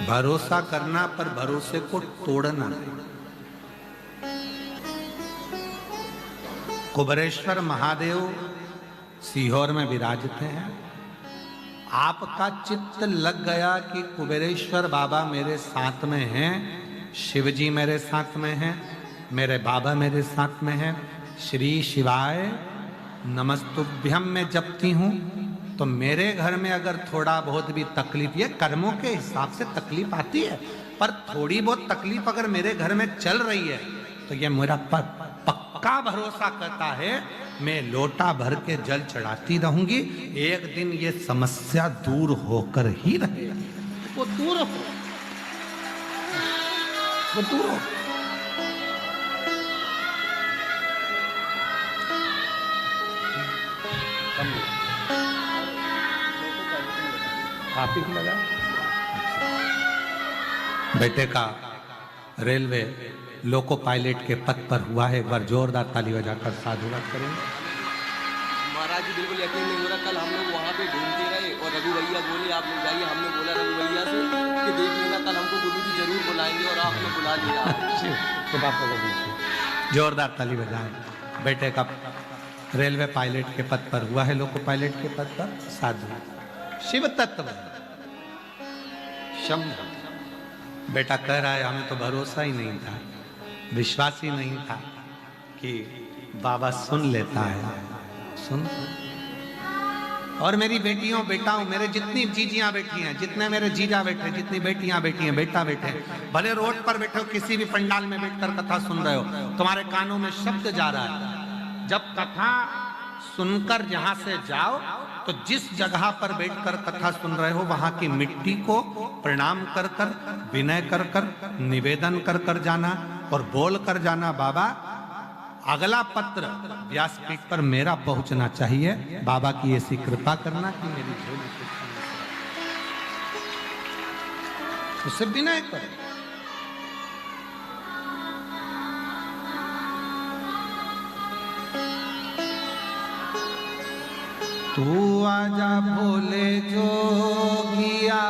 भरोसा करना पर भरोसे को तोड़ना नहीं। कुबेरेश्वर महादेव सीहोर में विराजते हैं। आपका चित्त लग गया कि कुबेरेश्वर बाबा मेरे साथ में हैं, शिवजी मेरे साथ में हैं, मेरे बाबा मेरे साथ में हैं, श्री शिवाय नमस्तुभ्यम में जपती हूँ, तो मेरे घर में अगर थोड़ा बहुत भी तकलीफ, ये कर्मों के हिसाब से तकलीफ आती है, पर थोड़ी बहुत तकलीफ अगर मेरे घर में चल रही है तो ये मेरा पक्का भरोसा करता है मैं लोटा भर के जल चढ़ाती रहूंगी, एक दिन ये समस्या दूर होकर ही रहेगी। वो दूर हो, वो दूर हो। आप ही लगा बेटे का रेलवे लोको पायलट के पद पर हुआ है। एक बार जोरदार ताली बजाकर साधुवाद करेंगे। महाराज जी बिल्कुल यकीन नहीं हो रहा, कल हम लोग वहाँ पे ढूंढते रहे और रघु भैया बोले आप लोग जाइए, हमने बोला रघु भैया से कि देख लेना कल हमको गुरु जी जरूर बुलाएंगे और आपने बुला लिया। जोरदार ताली बजाएं। बेटे का रेलवे पायलट के पद पर हुआ है, लोको पायलट के पद पर साधु शिव तत्व शंभु। बेटा कह रहा है हमें तो भरोसा ही नहीं था, विश्वास ही नहीं था कि बाबा सुन लेता है, सुन। और मेरी बेटियों बेटाओं, मेरे जितनी जीजियां बैठी हैं, जितने मेरे जीजा बैठे, जितनी बेटियां बैठी हैं, बेटा बैठे, भले रोड पर बैठे हो, किसी भी पंडाल में बैठकर कथा सुन रहे हो, तुम्हारे कानों में शब्द जा रहा है। जब कथा सुनकर जहां से जाओ तो जिस जगह पर बैठकर कथा सुन रहे हो वहां की मिट्टी को प्रणाम कर कर, विनय कर कर, निवेदन कर कर जाना और बोल कर जाना, बाबा अगला पत्र व्यासपीठ पर मेरा पहुंचना चाहिए, बाबा की ऐसी कृपा करना कि मेरी झोली उससे विनय कर। तू आजा भोले जोगिया,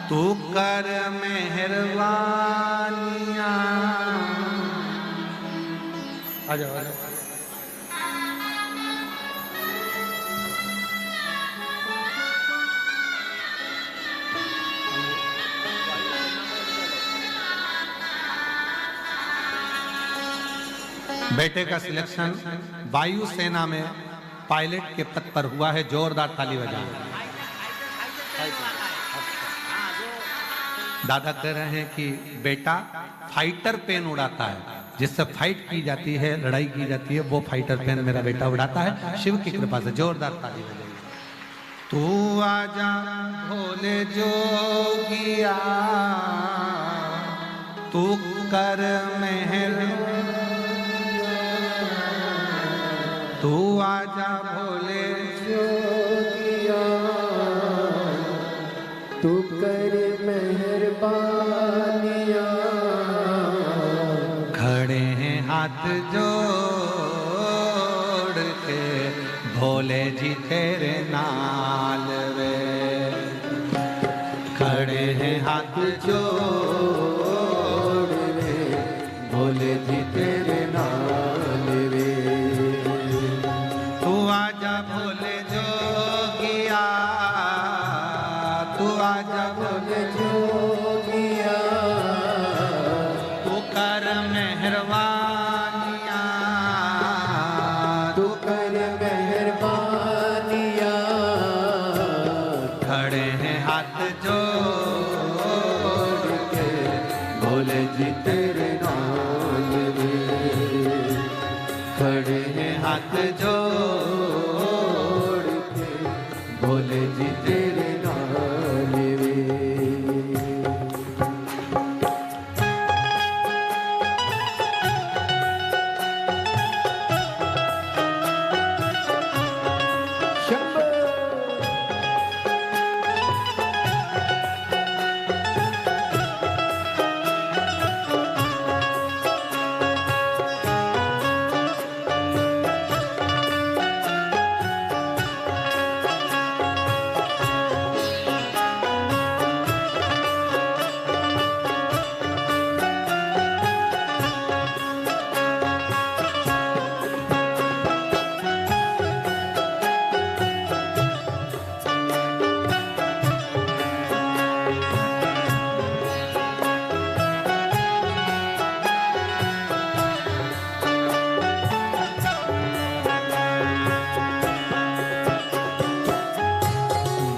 तू कर मेहरबानिया। आजा आजा। बेटे का सिलेक्शन वायुसेना में पायलट के पद पर हुआ है, जोरदार ताली बजाएं। दादा कह रहे हैं कि बेटा फाइटर पेन उड़ाता है, जिससे फाइट की जाती है, लड़ाई की जाती है, वो फाइटर पेन मेरा बेटा उड़ाता है, शिव की कृपा से। जोरदार ताली बजाइए। तू आजा भोले जोगिया, तू कर मेहर, तू आजा भोले जोगिया, हाथ जोड़ के भोले जी तेरे नाल वे, खड़े हैं हाथ जोड़ वे भोले जी तेरे नाल वे। तू आजा भोले जोगिया, तू आजा भोले जोगिया, तू कर मेहरबानिया, तू कर मेहरबानिया, खड़े हैं हाथ जोड़ के भोले जी तेरे नाल वे, खड़े हैं हाथ जोड़ के भोले जी तेरे नाल वे।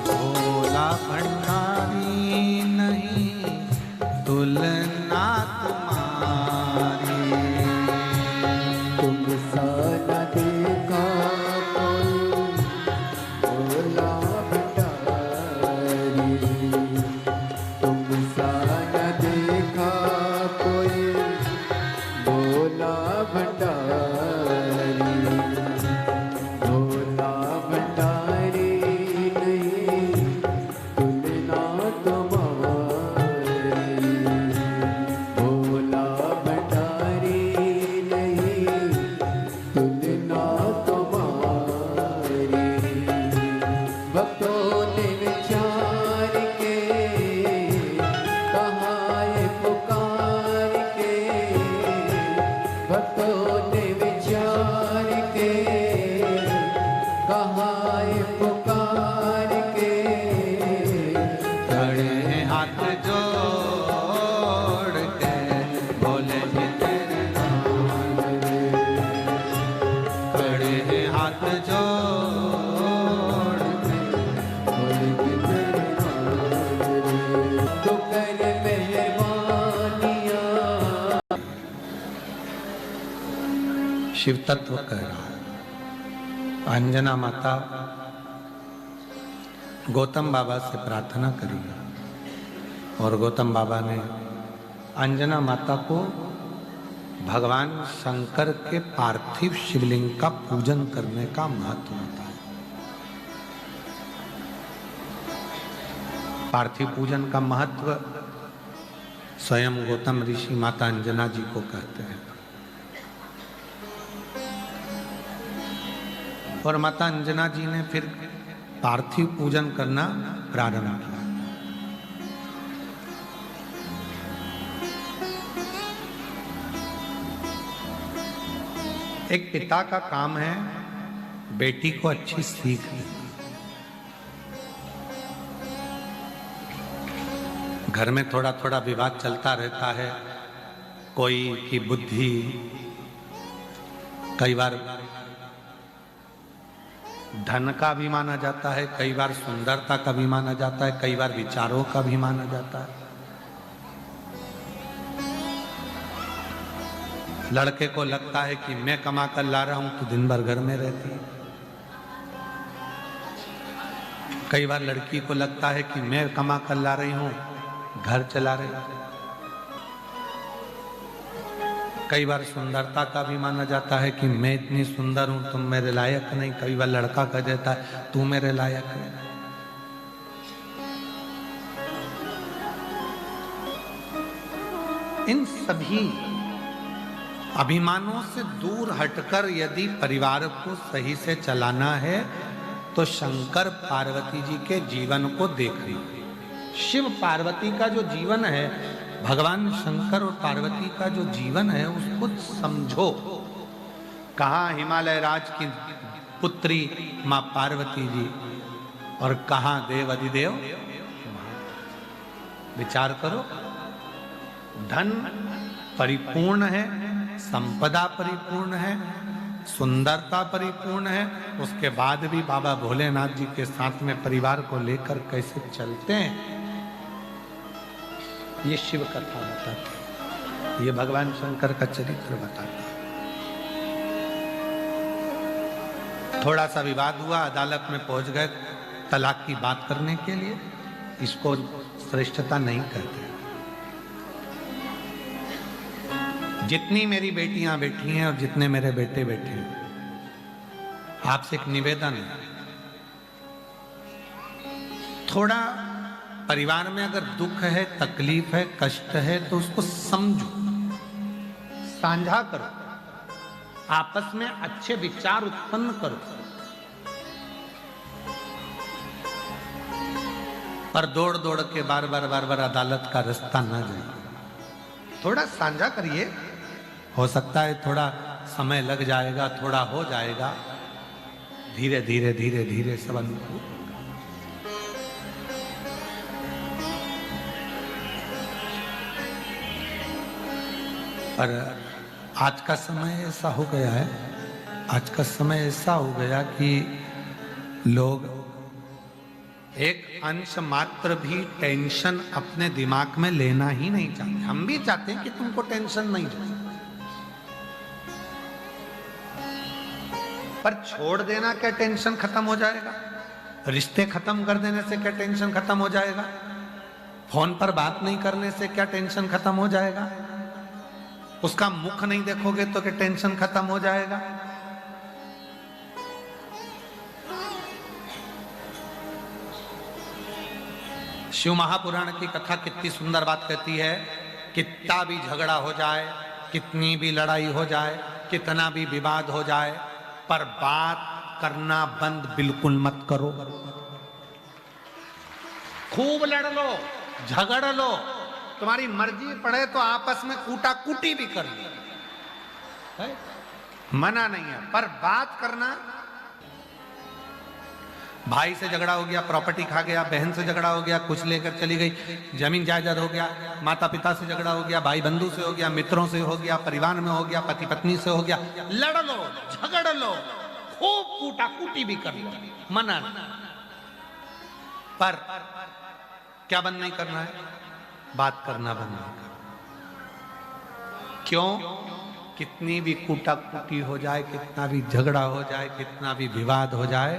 भोला भंडारी नहीं तुलना तुम्हारी, तुम सा न देखा कोई भोला भंडारी, तुम सा न देखा कोई भोला भंडारी, भोला भंडारी नहीं तुलना तुम्हारी, भोला भंडारी नहीं तुलना तुम्हारी। भक्तों ने विचार के कहा ये पुकार के, भक्तों ने विचार के कहा ये पुकार के, खड़े हैं हाथ जोड़ के भोले जी तेरे नाल वे, खड़े हैं हाथ जोड़ के भोले जी तेरे नाल रे। तो कर मेहरबानिया, शिव तत्व कह रहा है। अंजना माता गौतम बाबा से प्रार्थना करी और गौतम बाबा ने अंजना माता को भगवान शंकर के पार्थिव शिवलिंग का पूजन करने का महत्व बताया। पार्थिव पूजन का महत्व स्वयं गौतम ऋषि माता अंजना जी को कहते हैं। और माता अंजना जी ने फिर पार्थिव पूजन करना प्रारंभ किया। एक पिता का काम है बेटी को अच्छी सीख देना। घर में थोड़ा थोड़ा विवाद चलता रहता है, कोई की बुद्धि कई बार धन का भी माना जाता है, कई बार सुंदरता का भी माना जाता है, कई बार विचारों का भी माना जाता है। लड़के को लगता है कि मैं कमा कर ला रहा हूं तो दिन भर घर में रहती है। कई बार लड़की को लगता है कि मैं कमा कर ला रही हूं, घर चला रही हूं। कई बार सुंदरता का भी माना जाता है कि मैं इतनी सुंदर हूं, तुम मेरे लायक नहीं। कई बार लड़का कह देता है तू मेरे लायक नहीं। इन सभी अभिमानों से दूर हटकर यदि परिवार को सही से चलाना है तो शंकर पार्वती जी के जीवन को देखना। शिव पार्वती का जो जीवन है, भगवान शंकर और पार्वती का जो जीवन है, उसको समझो। कहाँ हिमालय राज की पुत्री माँ पार्वती जी और कहाँ देव अधिदेव। विचार करो, धन परिपूर्ण है, संपदा परिपूर्ण है, सुंदरता परिपूर्ण है, उसके बाद भी बाबा भोलेनाथ जी के साथ में परिवार को लेकर कैसे चलते हैं, ये शिव कथा बताती है, ये भगवान शंकर का चरित्र बताता है। थोड़ा सा विवाद हुआ, अदालत में पहुंच गए तलाक की बात करने के लिए, इसको श्रेष्ठता नहीं कहते। जितनी मेरी बेटियां बैठी हैं और जितने मेरे बेटे बैठे हैं, आपसे एक निवेदन है, थोड़ा परिवार में अगर दुख है, तकलीफ है, कष्ट है तो उसको समझो, साझा करो, आपस में अच्छे विचार उत्पन्न करो, पर दौड़ दौड़ के बार बार अदालत का रास्ता ना जाए। थोड़ा साझा करिए, हो सकता है थोड़ा समय लग जाएगा, थोड़ा हो जाएगा, धीरे धीरे धीरे धीरे सब अनुकूल। पर आज का समय ऐसा हो गया है, आज का समय ऐसा हो गया कि लोग एक अंश मात्र भी टेंशन अपने दिमाग में लेना ही नहीं चाहते। हम भी चाहते हैं कि तुमको टेंशन नहीं जाए, पर छोड़ देना क्या टेंशन खत्म हो जाएगा? रिश्ते खत्म कर देने से क्या टेंशन खत्म हो जाएगा? फोन पर बात नहीं करने से क्या टेंशन खत्म हो जाएगा? उसका मुख नहीं देखोगे तो क्या टेंशन खत्म हो जाएगा? शिव महापुराण की कथा कितनी सुंदर बात कहती है, कितना भी झगड़ा हो जाए, कितनी भी लड़ाई हो जाए, कितना भी विवाद हो जाए, पर बात करना बंद बिल्कुल मत करो। खूब लड़ लो, झगड़ लो, तुम्हारी मर्जी पड़े तो आपस में कूटा कूटी भी कर लो, मना नहीं है, पर बात करना। भाई से झगड़ा हो गया, प्रॉपर्टी खा गया, बहन से झगड़ा हो गया, कुछ लेकर चली गई, जमीन जायदाद हो गया, माता पिता से झगड़ा हो गया, भाई बंधु से हो गया, मित्रों से हो गया, परिवार में हो गया, पति पत्नी से हो गया, लड़ लो, झगड़ लो, खूब कूटा कूटी भी कर लो, मना नहीं। पर क्या बंद नहीं करना है? बात करना बंद नहीं करना। क्यों? कितनी भी कूटा कूटी हो जाए, कितना भी झगड़ा हो जाए, कितना भी विवाद हो जाए,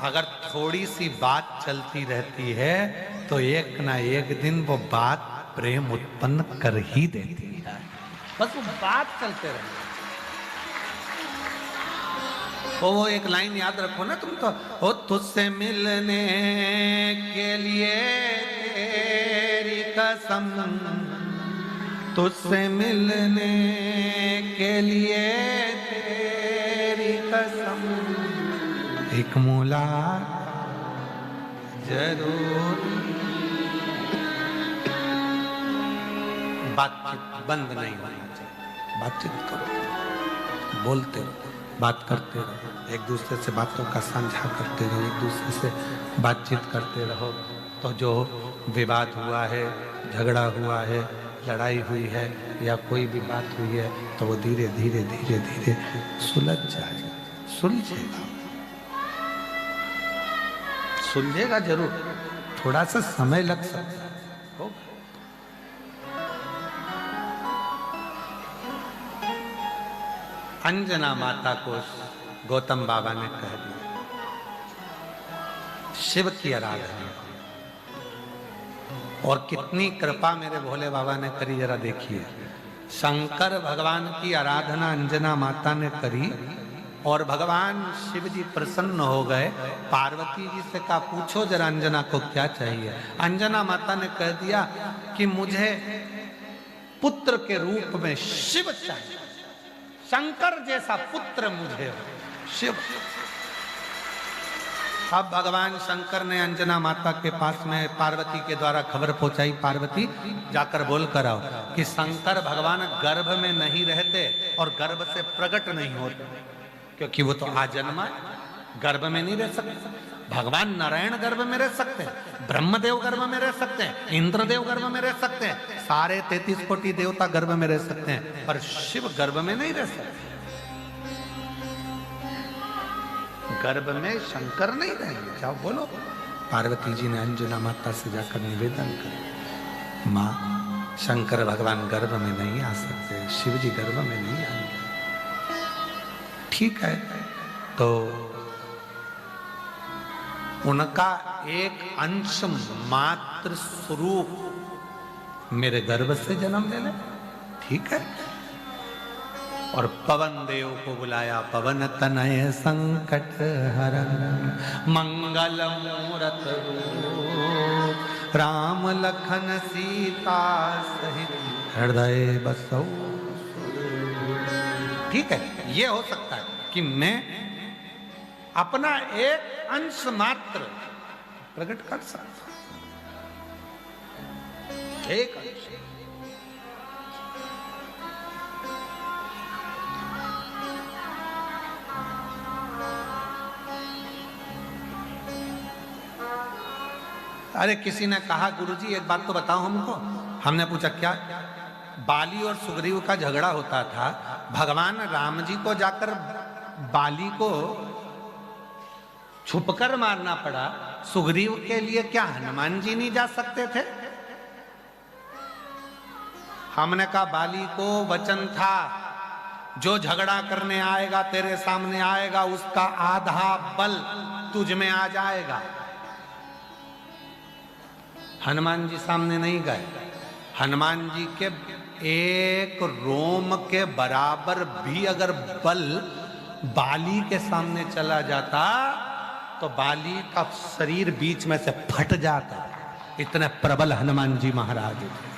अगर थोड़ी सी बात चलती रहती है तो एक ना एक दिन वो बात प्रेम उत्पन्न कर ही देती है। बस वो बात चलते रहे। वो एक लाइन याद रखो ना तुम तो, हो तुझसे मिलने के लिए तेरी कसम, तुझसे मिलने के लिए तेरी कसम, एक मुलाकात जरूर। बातचीत बंद नहीं होनी चाहिए, बातचीत करो, बोलते रहो, बात करते रहो, एक दूसरे से बातों का साझा करते रहो, एक दूसरे से बातचीत करते रहो, तो जो विवाद हुआ है, झगड़ा हुआ है, लड़ाई हुई है या कोई भी बात हुई है, तो वो धीरे धीरे धीरे धीरे सुलझ जाएगा, सुलझेगा, सुलझेगा जरूर, थोड़ा सा समय लग सकता है। अंजना माता को गौतम बाबा ने कह दिया, शिव की आराधना, और कितनी कृपा मेरे भोले बाबा ने करी, जरा देखिए। शंकर भगवान की आराधना अंजना माता ने करी और भगवान शिव जी प्रसन्न हो गए। पार्वती जी से कहा, पूछो जरा अंजना को क्या चाहिए। अंजना माता ने कह दिया कि मुझे पुत्र के रूप में शिव चाहिए। शंकर जैसा पुत्र मुझे हो। शिव। अब भगवान शंकर ने अंजना माता के पास में पार्वती के द्वारा खबर पहुंचाई, पार्वती जाकर बोल कर आओ कि शंकर भगवान गर्भ में नहीं रहते और गर्भ से प्रकट नहीं होते, क्योंकि वो तो आजन्मा गर्भ में नहीं रह सकते। भगवान नारायण गर्भ में रह सकते हैं, ब्रह्मदेव गर्भ में रह सकते हैं, इंद्रदेव गर्भ में रह सकते हैं, सारे 33 कोटि देवता गर्भ में रह सकते हैं, पर शिव गर्भ में नहीं रह सकते। गर्भ में शंकर नहीं रहेंगे। जाओ बोलो। पार्वती जी ने अंजना माता से जाकर निवेदन कर, माँ शंकर भगवान गर्भ में नहीं आ सकते, शिव जी गर्भ में नहीं आएंगे। ठीक है, तो उनका एक अंश मात्र स्वरूप मेरे गर्भ से जन्म ले ले, ठीक है। और पवन देव को बुलाया, पवन तनय संकट हरन मंगल मूरत रूप राम लखन सीता सहित हृदय बसौ। ठीक है, ये हो सकता है कि मैं अपना एक अंश मात्र प्रकट कर सकता हूं, एक अंश। अरे किसी ने कहा गुरुजी एक बात तो बताओ हमको। हमने पूछा क्या? बाली और सुग्रीव का झगड़ा होता था, भगवान राम जी को जाकर बाली को छुपकर मारना पड़ा, सुग्रीव के लिए क्या हनुमान जी नहीं जा सकते थे? हमने कहा बाली को वचन था जो झगड़ा करने आएगा तेरे सामने आएगा, उसका आधा बल तुझ में आ जाएगा। हनुमान जी सामने नहीं गए। हनुमान जी के एक रोम के बराबर भी अगर बल बाली के सामने चला जाता तो बाली का शरीर बीच में से फट जाता। इतने प्रबल हनुमान जी महाराज थे।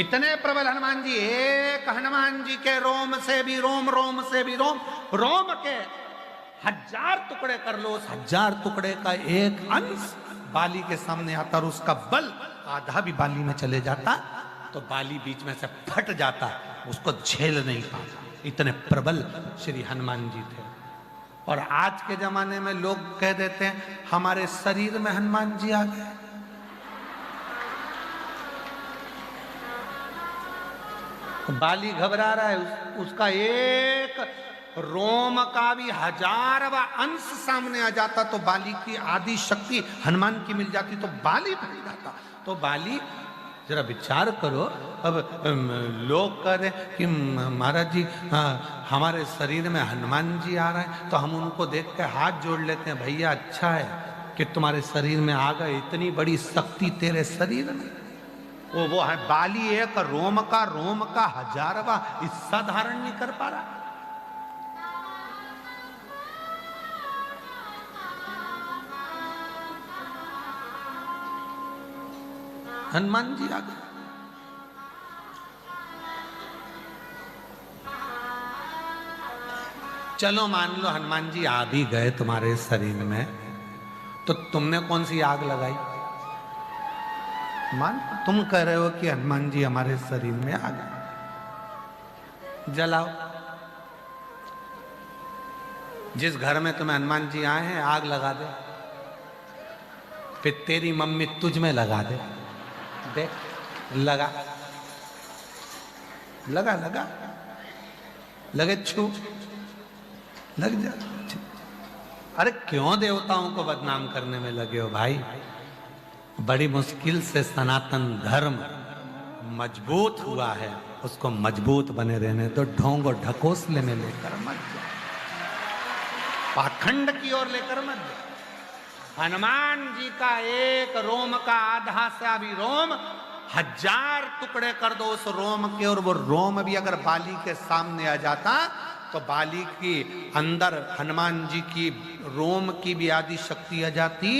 इतने प्रबल हनुमान जी, एक हनुमान जी के रोम से भी रोम, रोम से भी रोम, रोम के 1000 टुकड़े कर लो, उस 1000 टुकड़े का एक अंश बाली के सामने आता और उसका बल आधा भी बाली में चले जाता तो बाली बीच में से फट जाता, उसको झेल नहीं पाता। इतने प्रबल श्री हनुमान जी थे। और आज के जमाने में लोग कह देते हैं हमारे शरीर में हनुमान जी आ गए। बाली घबरा रहा है, उसका एक रोम का भी 1000वां अंश सामने आ जाता तो बाली की आधी शक्ति हनुमान की मिल जाती तो बाली फट जाता। तो बाली, जरा विचार करो। अब लोग कह रहे कि महाराज जी हमारे शरीर में हनुमान जी आ रहे हैं, तो हम उनको देख के हाथ जोड़ लेते हैं, भैया अच्छा है कि तुम्हारे शरीर में आ गए, इतनी बड़ी शक्ति तेरे शरीर में। वो है बाली एक रोम का 1000वां हिस्सा धारण नहीं कर पा रहा। हनुमान जी आ गए। चलो मान लो हनुमान जी आ भी गए तुम्हारे शरीर में, तो तुमने कौन सी आग लगाई? मान तुम कह रहे हो कि हनुमान जी हमारे शरीर में आ गए, जलाओ। जिस घर में तुम्हें हनुमान जी आए हैं आग लगा दे, फिर तेरी मम्मी तुझ में लगा दे। देख, लगा लगा लगा लगे, छू लग जा। अरे क्यों देवताओं को बदनाम करने में लगे हो भाई? बड़ी मुश्किल से सनातन धर्म मजबूत हुआ है, उसको मजबूत बने रहने तो ढोंग और ढकोसले में लेकर मत जाओ, पाखंड की ओर लेकर मत जाओ। हनुमान जी का एक रोम का आधा से भी रोम 1000 टुकड़े कर दो उस रोम के, और वो रोम भी अगर बाली के सामने आ जाता तो बाली की अंदर हनुमान जी की रोम की भी आदि शक्ति आ जाती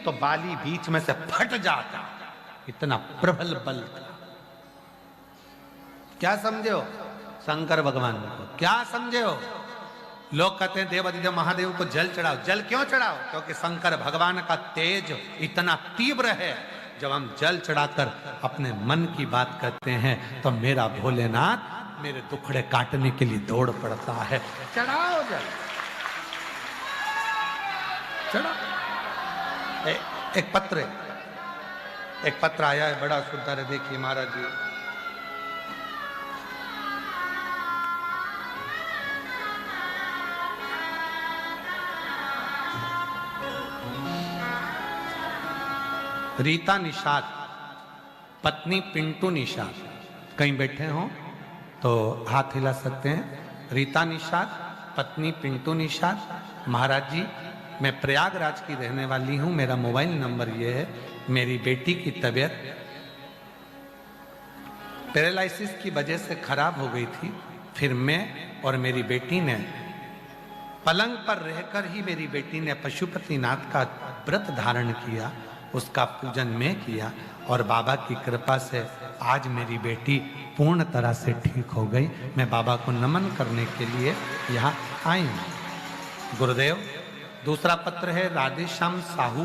तो बाली बीच में से फट जाता। इतना प्रबल बल था। क्या समझे हो? शंकर भगवान को क्या समझे हो? लोग कहते हैं देव अधिदेव महादेव को जल चढ़ाओ। जल क्यों चढ़ाओ? क्योंकि शंकर भगवान का तेज इतना तीव्र है, जब हम जल चढ़ाकर अपने मन की बात करते हैं तो मेरा भोलेनाथ मेरे दुखड़े काटने के लिए दौड़ पड़ता है। चढ़ाओ जल, चढ़ाओ। एक पत्र आया है, बड़ा सुंदर है, देखिए महाराज जी। रीता निषाद, पत्नी पिंटू निषाद, कहीं बैठे हो तो हाथ हिला सकते हैं। रीता निषाद, पत्नी पिंटू निषाद, महाराज जी मैं प्रयागराज की रहने वाली हूं, मेरा मोबाइल नंबर ये है। मेरी बेटी की तबीयत पैरालिसिस की वजह से खराब हो गई थी, फिर मैं और मेरी बेटी ने पलंग पर रहकर ही मेरी बेटी ने पशुपतिनाथ का व्रत धारण किया, उसका पूजन मैं किया और बाबा की कृपा से आज मेरी बेटी पूर्ण तरह से ठीक हो गई। मैं बाबा को नमन करने के लिए यहाँ आई हूँ। गुरुदेव। दूसरा पत्र है राधेश्याम साहू,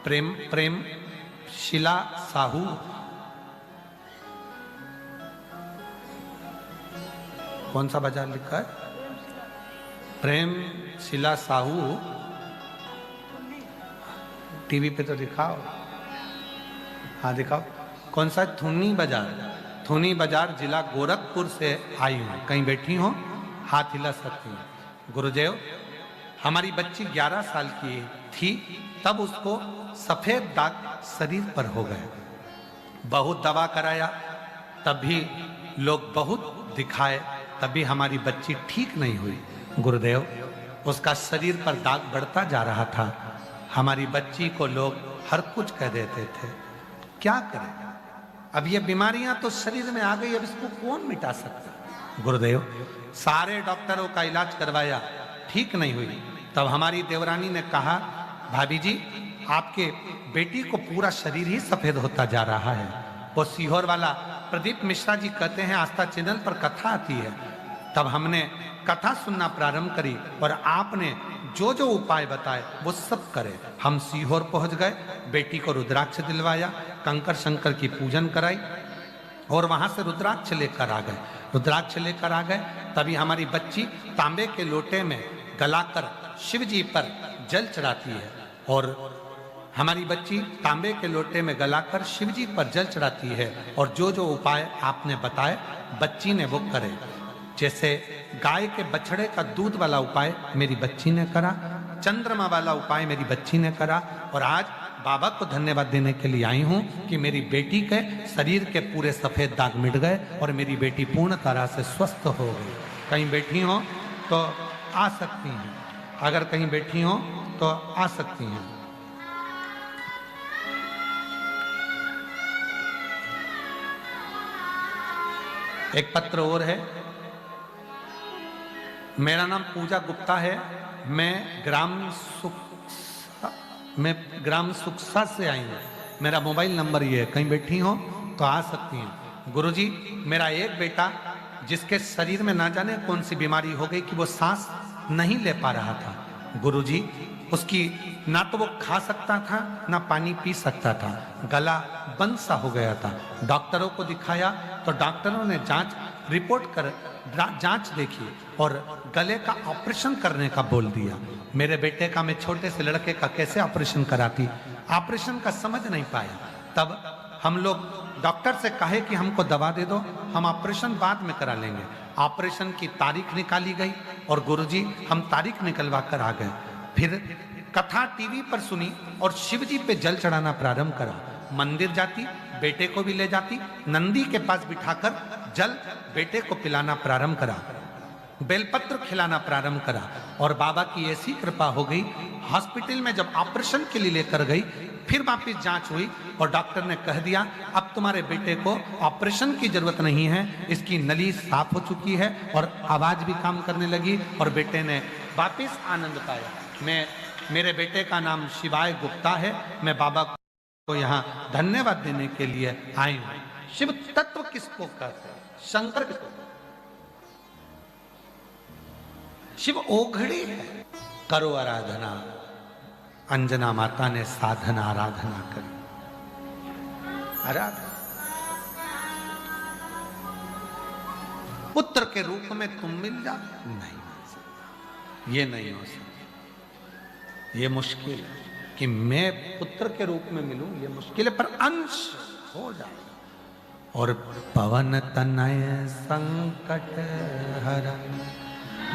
प्रेम शिला साहू, कौन सा बाजार लिखा है? प्रेम शिला साहू, टीवी पे तो दिखाओ, हाँ दिखाओ। कौन सा? थुनी बाजार जिला गोरखपुर से आई हूँ, कहीं बैठी हो हाथ हिला सकती हूँ। गुरुदेव, हमारी बच्ची 11 साल की थी, तब उसको सफेद दाग शरीर पर हो गए। बहुत दवा कराया, तब भी लोग बहुत दिखाए, तभी हमारी बच्ची ठीक नहीं हुई। गुरुदेव, उसका शरीर पर दाग बढ़ता जा रहा था। हमारी बच्ची को लोग हर कुछ कह देते थे। क्या करें? अब ये बीमारियां तो शरीर में आ गई, अब इसको कौन मिटा सकता? गुरुदेव, सारे डॉक्टरों का इलाज करवाया, ठीक नहीं हुई। तब हमारी देवरानी ने कहा, भाभी जी आपके बेटी को पूरा शरीर ही सफेद होता जा रहा है। वो सीहोर वाला प्रदीप मिश्रा जी कहते हैं, आस्था चैनल पर कथा आती है। तब हमने कथा सुनना प्रारंभ करी और आपने जो जो उपाय बताए वो सब करे। हम सीहोर पहुंच गए, बेटी को रुद्राक्ष दिलवाया, कंकर शंकर की पूजन कराई और वहां से रुद्राक्ष लेकर आ गए। तभी हमारी बच्ची तांबे के लोटे में गलाकर शिव जी पर जल चढ़ाती है और हमारी बच्ची तांबे के लोटे में गलाकर शिव जी पर जल चढ़ाती है और जो जो उपाय आपने बताए बच्ची ने वो करे। जैसे गाय के बछड़े का दूध वाला उपाय मेरी बच्ची ने करा, चंद्रमा वाला उपाय मेरी बच्ची ने करा और आज बाबा को धन्यवाद देने के लिए आई हूं कि मेरी बेटी के शरीर के पूरे सफेद दाग मिट गए और मेरी बेटी पूर्ण तरह से स्वस्थ हो गई। कहीं बैठी हो तो आ सकती हैं, अगर कहीं बैठी हो तो आ सकती हैं। एक पत्र और है। मेरा नाम पूजा गुप्ता है, मैं ग्राम सुखसा से आई हूँ। मेरा मोबाइल नंबर ये है, कहीं बैठी हो तो आ सकती हैं। गुरुजी, मेरा एक बेटा जिसके शरीर में ना जाने कौन सी बीमारी हो गई कि वो सांस नहीं ले पा रहा था। गुरुजी, उसकी ना तो वो खा सकता था ना पानी पी सकता था, गला बंद सा हो गया था। डॉक्टरों को दिखाया तो डॉक्टरों ने जांच देखी और गले का ऑपरेशन करने का बोल दिया। मेरे बेटे का मैं छोटे से लड़के का कैसे ऑपरेशन कराती, ऑपरेशन का समझ नहीं पाया। तब हम लोग डॉक्टर से कहे कि हमको दवा दे दो, हम ऑपरेशन बाद में करा लेंगे। ऑपरेशन की तारीख निकाली गई और गुरुजी हम तारीख निकलवा कर आ गए। फिर कथा टीवी पर सुनी और शिव जी पे जल चढ़ाना प्रारंभ करा। मंदिर जाती, बेटे को भी ले जाती, नंदी के पास बिठाकर जल बेटे को पिलाना प्रारंभ करा, बेलपत्र खिलाना प्रारंभ करा और बाबा की ऐसी कृपा हो गई। हॉस्पिटल में जब ऑपरेशन के लिए लेकर गई, फिर वापिस जांच हुई और डॉक्टर ने कह दिया अब तुम्हारे बेटे को ऑपरेशन की जरूरत नहीं है, इसकी नली साफ हो चुकी है और आवाज भी काम करने लगी और बेटे ने वापिस आनंद पाया। मेरे बेटे का नाम शिवाय गुप्ता है। मैं बाबा को यहाँ धन्यवाद देने के लिए आई हूँ। शिव तत्व किसको कहते हैं? शंकर के स्वरूप, शिव ओघड़े है। करो आराधना, अंजना माता ने साधन आराधना करी। आराधना पुत्र के रूप में तुम मिल जा, नहीं मिल सकता, ये नहीं हो सकता, ये मुश्किल है कि मैं पुत्र के रूप में मिलूं, ये मुश्किल है, पर अंश हो जाएगा। और पवन तनय संकट हरन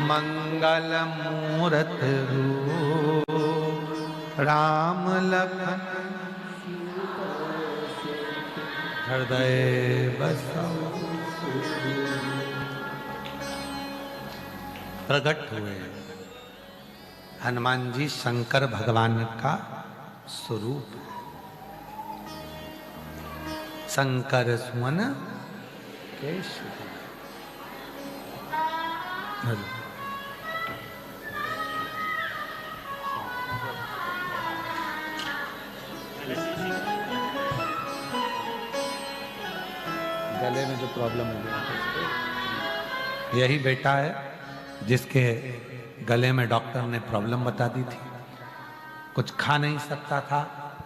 मंगल मूरत रूप राम लखन हृदय बसो प्रकट हुए। हनुमान जी शंकर भगवान का स्वरूप है। शंकर सुमन केशव। गले में जो प्रॉब्लम हो गई, यही बेटा है जिसके गले में डॉक्टर ने प्रॉब्लम बता दी थी। कुछ खा नहीं सकता था,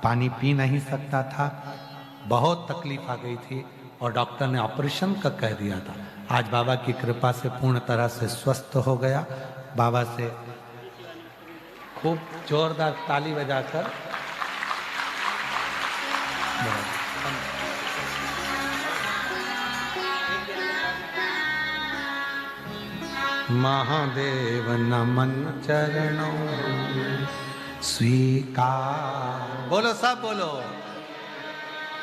पानी पी नहीं सकता था, बहुत तकलीफ आ गई थी और डॉक्टर ने ऑपरेशन का कह दिया था। आज बाबा की कृपा से पूर्ण तरह से स्वस्थ हो गया। बाबा से खूब जोरदार ताली बजाकर महादेव नमन चरणों स्वीकार। बोलो सब बोलो।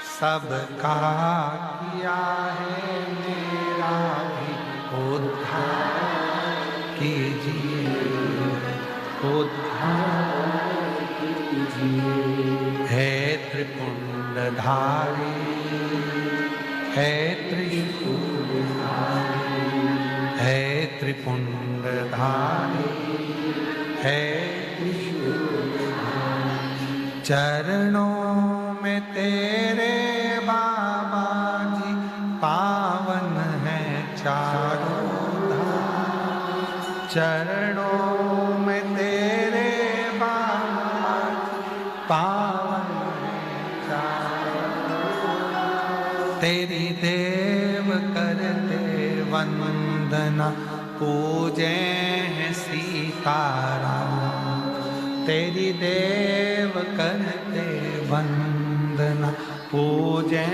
सबका किया है मेरा भी उद्धार कीजिए, उद्धार कीजिए। है त्रिपुंडधारी, है त्रिशूलधारी, है त्रिपुंडधारी, है त्रिशूलधारी। चरणों में तेरे बाबा जी पावन है चारों धाम। चरणों में तेरे बाबा जी पावन है चारों धाम। तेरी देव करते वंदना पूजे हैं सीताराम। तेरी देव करते वंदना पूजे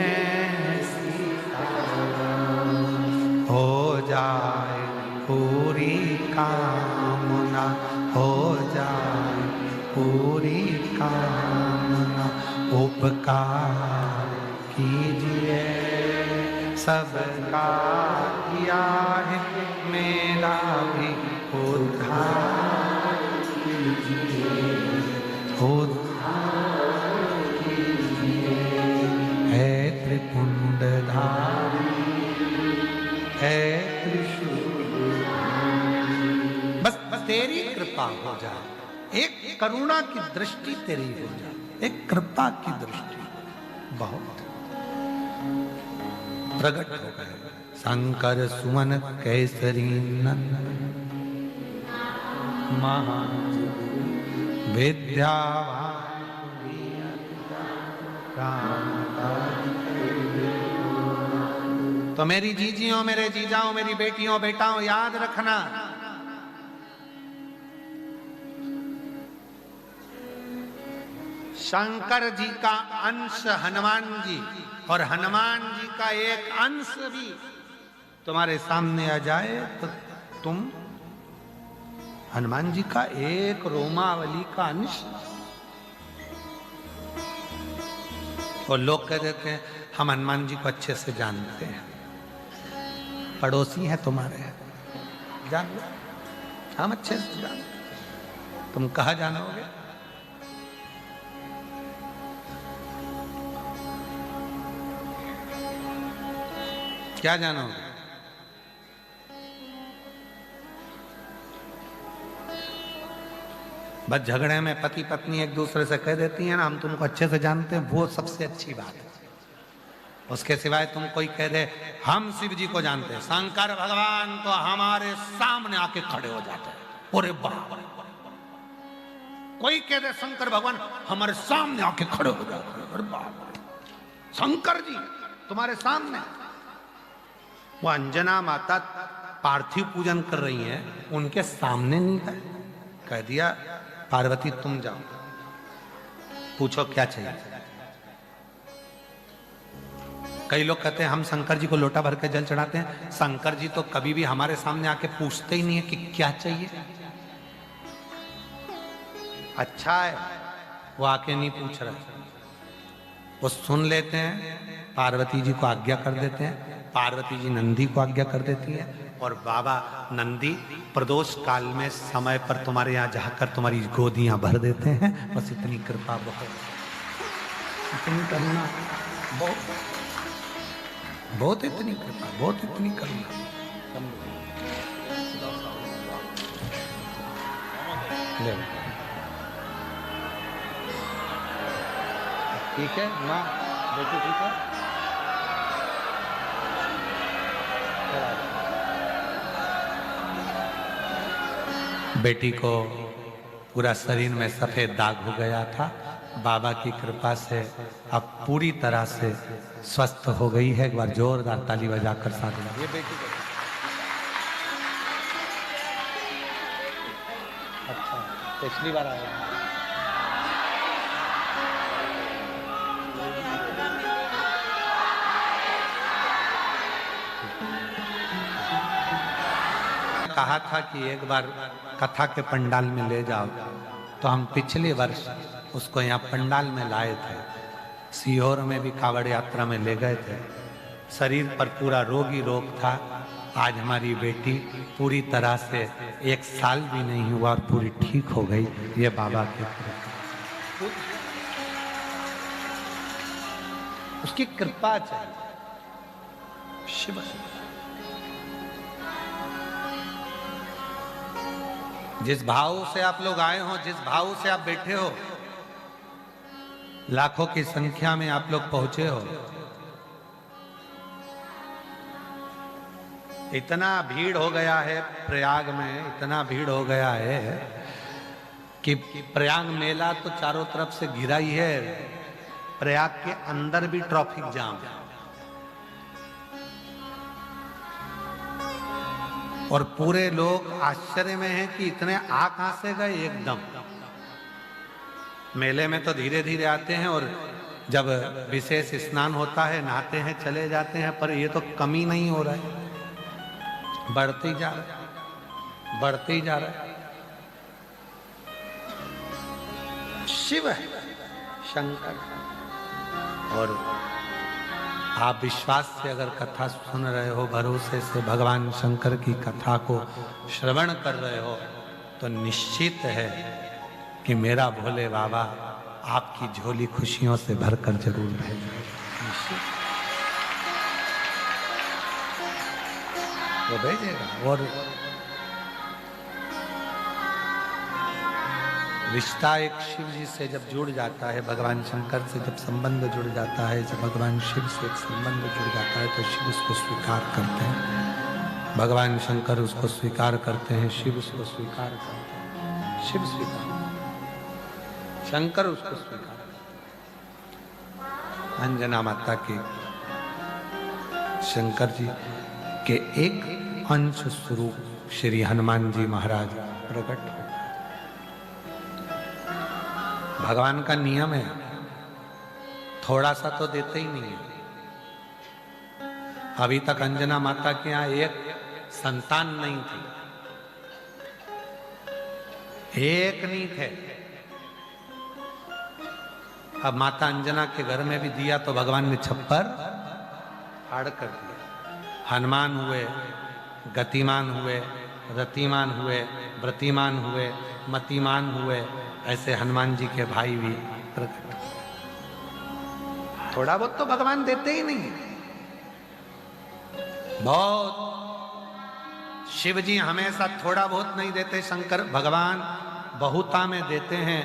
सीताराम। हो जाए पूरी कामना, हो जाए पूरी कामना। उपकार कीजिए, सबका किया है मेरा भी उद्धार कीजिए, उद्धार कीजिए। है त्रिपुंडधारी, है त्रिशूलधारी। बस तेरी कृपा हो जाए, एक करुणा की दृष्टि तेरी हो जाए, एक कृपा की दृष्टि बहुत प्रकट हो गए। शंकर सुमन केसरी नंदन महा विद्यावान। तो मेरी जीजियों, मेरे जीजाओं, मेरी बेटियों बेटाओं, याद रखना, शंकर जी का अंश हनुमान जी और हनुमान जी का एक अंश भी तुम्हारे सामने आ जाए तो तुम हनुमान जी का एक रोमावली का अंश। और लोग कह देते हैं हम हनुमान जी को अच्छे से जानते हैं, पड़ोसी हैं तुम्हारे, जान लो, हम अच्छे से जानते। तुम कहाँ जानोगे? क्या जानोगे? बस झगड़े में पति पत्नी एक दूसरे से कह देती है ना हम तुमको अच्छे से जानते हैं, वो सबसे अच्छी बात है। उसके सिवाय तुम कोई कह दे हम शिव जी को जानते हैं, शंकर भगवान तो हमारे सामने आके खड़े हो जाते हैं, अरे बाप। कोई कह दे शंकर भगवान हमारे सामने आके खड़े हो जाते हैं, अरे बाप, शंकर जी तुम्हारे सामने। वो अंजना माता पार्थिव पूजन कर रही हैं, उनके सामने नहीं गए, कह दिया पार्वती तुम जाओ, पूछो क्या चाहिए। कई लोग कहते हैं हम शंकर जी को लोटा भर के जल चढ़ाते हैं, शंकर जी तो कभी भी हमारे सामने आके पूछते ही नहीं है कि क्या चाहिए। अच्छा है वो आके नहीं पूछ रहे, वो सुन लेते हैं, पार्वती जी को आज्ञा कर देते हैं, पार्वती जी नंदी को आज्ञा कर देती है, और बाबा नंदी प्रदोष काल में समय पर तुम्हारे यहाँ जाकर तुम्हारी गोदियां भर देते हैं। बस इतनी कृपा, बहुत इतनी करुणा, बहुत इतनी कृपा, बहुत इतनी करुणा। ले ठीक है माँ, बेटी ठीक है। बेटी को पूरा शरीर में सफेद दाग हो गया था, बाबा की कृपा से अब पूरी तरह से स्वस्थ हो गई है। एक बार जोरदार ताली बजाकर साथ ये बेटी को। अच्छा पिछली बार आया कहा था कि एक बार कथा के पंडाल में ले जाओ, तो हम पिछले वर्ष उसको यहाँ पंडाल में लाए थे, सीहोर में भी कावड़ यात्रा में ले गए थे। शरीर पर पूरा रोगी रोग था। आज हमारी बेटी पूरी तरह से 1 साल भी नहीं हुआ और पूरी ठीक हो गई। ये बाबा की कृपा, उसकी कृपा चाहिए। शिव जिस भाव से आप लोग आए हो, जिस भाव से आप बैठे हो, लाखों की संख्या में आप लोग पहुंचे हो, इतना भीड़ हो गया है प्रयाग में, इतना भीड़ हो गया है कि प्रयाग मेला तो चारों तरफ से घिरा ही है, प्रयाग के अंदर भी ट्रैफिक जाम है। और पूरे लोग आश्चर्य में हैं कि इतने आ कहां से गए एकदम। मेले में तो धीरे धीरे आते हैं और जब विशेष स्नान होता है नहाते हैं चले जाते हैं, पर ये तो कमी नहीं हो रहा है, बढ़ते ही जा रहा है, बढ़ते ही जा रहा है। शिव है, शंकर। और आप विश्वास से अगर कथा सुन रहे हो, भरोसे से भगवान शंकर की कथा को श्रवण कर रहे हो, तो निश्चित है कि मेरा भोले बाबा आपकी झोली खुशियों से भरकर जरूर भेजेगा, वो भेजेगा। और रिश्ता एक शिव जी से जब जुड़ जाता है, भगवान शंकर से जब संबंध जुड़ जाता है, जब भगवान शिव से एक संबंध जुड़ जाता है, तो शिव उसको स्वीकार करते हैं, भगवान शंकर उसको स्वीकार करते हैं, शिव उसको स्वीकार करते हैं, शिव स्वीकार, शंकर उसको स्वीकार। अंजना माता के शंकर जी के एक अंश स्वरूप श्री हनुमान जी महाराज प्रकट हो। भगवान का नियम है, थोड़ा सा तो देते ही नहीं है। अभी तक अंजना माता के यहाँ एक संतान नहीं थी, एक नहीं थे। अब माता अंजना के घर में भी दिया तो भगवान ने छप्पर फाड़ कर दिया। हनुमान हुए, गतिमान हुए, रतिमान हुए, व्रतिमान हुए, मतिमान हुए, ऐसे हनुमान जी के भाई भी प्रकट। थोड़ा बहुत तो भगवान देते ही नहीं, बहुत। शिव जी हमेशा थोड़ा बहुत नहीं देते, शंकर भगवान बहुता में देते हैं।